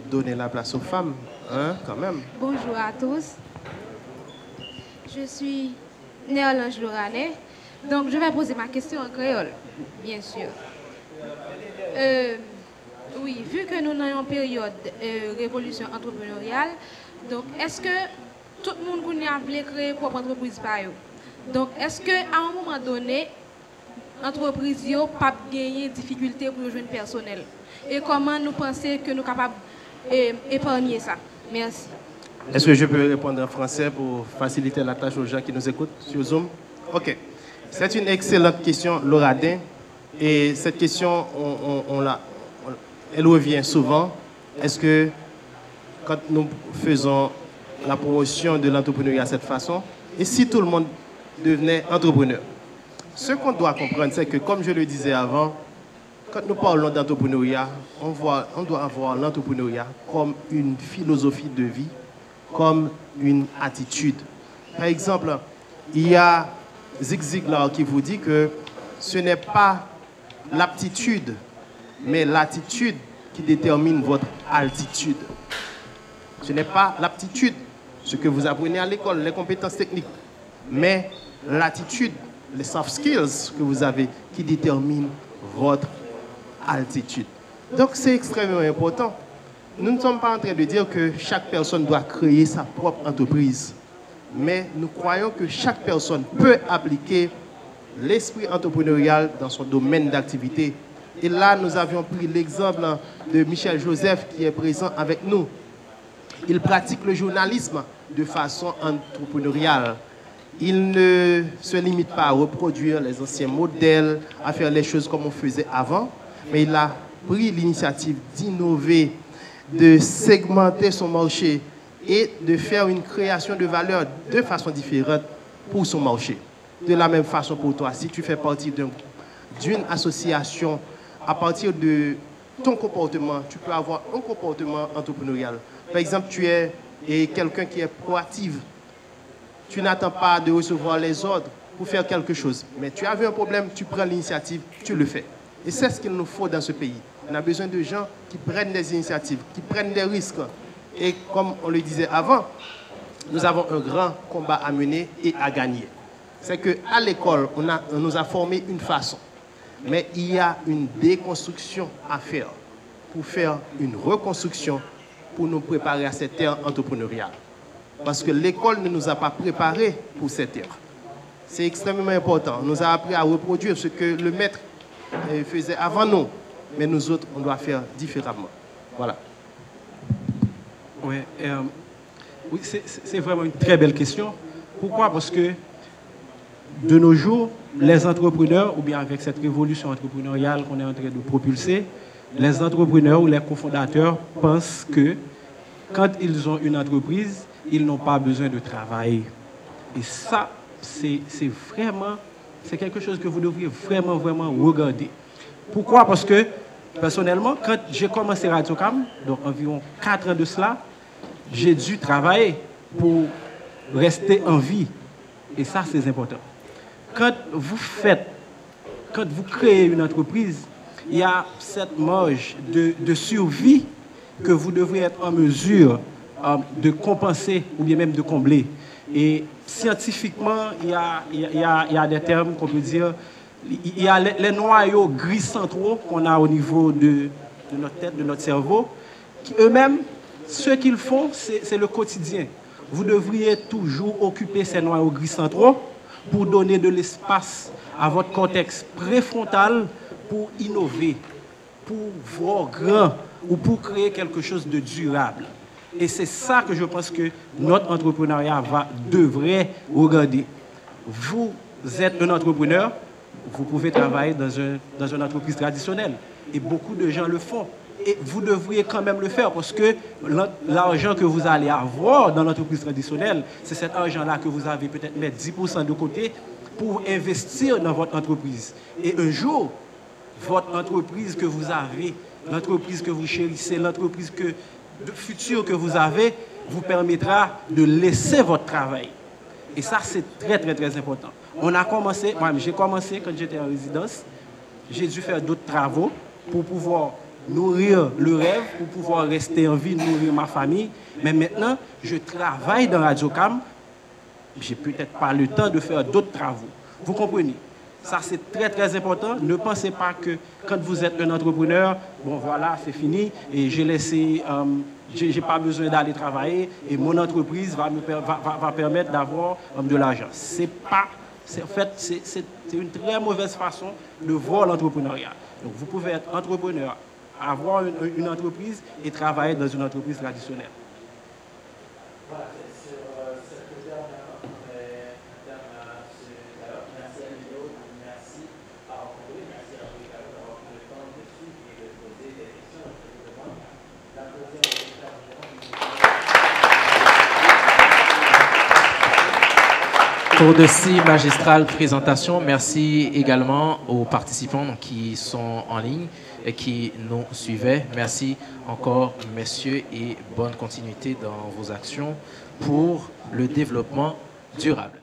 Donner la place aux femmes, hein, quand même. Bonjour à tous. Je suis Néolange Loranet. Donc, je vais poser ma question en créole, bien sûr. Oui, vu que nous sommes en période révolution entrepreneuriale, donc est-ce que tout le monde voulait créer propre entreprise par eux? Donc, est-ce qu'à un moment donné, l'entreprise n'a pas gagné difficulté pour le jeune personnel? Et comment nous pensons que nous sommes capables d'épargner ça? Merci. Est-ce que je peux répondre en français pour faciliter la tâche aux gens qui nous écoutent sur Zoom? OK. C'est une excellente question, Lauradin. Et cette question, elle revient souvent. Est-ce que quand nous faisons la promotion de l'entrepreneuriat de cette façon, et si tout le monde devenait entrepreneur? Ce qu'on doit comprendre, c'est que, comme je le disais avant, quand nous parlons d'entrepreneuriat, on doit avoir l'entrepreneuriat comme une philosophie de vie, comme une attitude. Par exemple, il y a Zig Ziglar qui vous dit que ce n'est pas l'aptitude, mais l'attitude qui détermine votre altitude. Ce n'est pas l'aptitude, ce que vous apprenez à l'école, les compétences techniques, mais l'attitude, les soft skills que vous avez qui déterminent votre altitude. Donc c'est extrêmement important. Nous ne sommes pas en train de dire que chaque personne doit créer sa propre entreprise, mais nous croyons que chaque personne peut appliquer l'esprit entrepreneurial dans son domaine d'activité. Et là, nous avions pris l'exemple de Michel Joseph qui est présent avec nous. Ils pratiquent le journalisme de façon entrepreneuriale. Ils ne se limitent pas à reproduire les anciens modèles, à faire les choses comme on faisait avant, mais il a pris l'initiative d'innover, de segmenter son marché et de faire une création de valeur de façon différente pour son marché. De la même façon pour toi, si tu fais partie d'une association, à partir de ton comportement, tu peux avoir un comportement entrepreneurial. Par exemple, tu es quelqu'un qui est proactif. Tu n'attends pas de recevoir les ordres pour faire quelque chose. Mais tu as vu un problème, tu prends l'initiative, tu le fais. Et c'est ce qu'il nous faut dans ce pays. On a besoin de gens qui prennent des initiatives, qui prennent des risques. Et comme on le disait avant, nous avons un grand combat à mener et à gagner. C'est qu'à l'école, on nous a formé une façon. Mais il y a une déconstruction à faire pour faire une reconstruction pour nous préparer à cette ère entrepreneuriale. Parce que l'école ne nous a pas préparés pour cette ère. C'est extrêmement important. On nous a appris à reproduire ce que le maître faisait avant nous. Mais nous autres, on doit faire différemment. Voilà. Oui, c'est vraiment une très belle question. Pourquoi? Parce que de nos jours, les entrepreneurs, ou bien avec cette révolution entrepreneuriale qu'on est en train de propulser, les entrepreneurs ou les cofondateurs pensent que quand ils ont une entreprise, ils n'ont pas besoin de travailler. Et ça, c'est quelque chose que vous devriez vraiment regarder. Pourquoi? Parce que, personnellement, quand j'ai commencé Radiocam, donc environ 4 ans de cela, j'ai dû travailler pour rester en vie. Et ça, c'est important. Quand vous créez une entreprise, il y a cette marge de survie que vous devez être en mesure de compenser ou bien même de combler. Et scientifiquement, il y a des termes qu'on peut dire. Il y a les noyaux gris centraux qu'on a au niveau de notre tête, de notre cerveau, qui eux-mêmes, ce qu'ils font, c'est le quotidien. Vous devriez toujours occuper ces noyaux gris centraux pour donner de l'espace à votre cortex préfrontal pour innover, pour voir grand ou pour créer quelque chose de durable. Et c'est ça que je pense que notre entrepreneuriat devrait regarder. Vous êtes un entrepreneur, vous pouvez travailler dans une entreprise traditionnelle. Et beaucoup de gens le font. Et vous devriez quand même le faire parce que l'argent que vous allez avoir dans l'entreprise traditionnelle, c'est cet argent-là que vous avez peut-être mettre 10% de côté pour investir dans votre entreprise. Et un jour, votre entreprise que vous avez, l'entreprise que vous chérissez, l'entreprise future que vous avez, vous permettra de laisser votre travail. Et ça, c'est très important. J'ai commencé quand j'étais en résidence, j'ai dû faire d'autres travaux pour pouvoir nourrir le rêve, pour pouvoir rester en vie, nourrir ma famille. Mais maintenant, je travaille dans Radiocam. Je n'ai peut-être pas le temps de faire d'autres travaux. Vous comprenez? Ça, c'est très important. Ne pensez pas que quand vous êtes un entrepreneur, bon voilà, c'est fini, et j'ai laissé, j'ai pas besoin d'aller travailler, et mon entreprise va permettre d'avoir de l'argent. En fait, c'est une très mauvaise façon de voir l'entrepreneuriat. Donc, vous pouvez être entrepreneur, avoir une entreprise et travailler dans une entreprise traditionnelle. Voilà, sur cette dernière merci à Lilo, merci à André, merci à vous d'avoir pris le temps de suivre et de poser des questions. La deuxième Tour de scie magistrale présentation. Merci également aux participants qui sont en ligne et qui nous suivaient. Merci encore, messieurs, et bonne continuité dans vos actions pour le développement durable.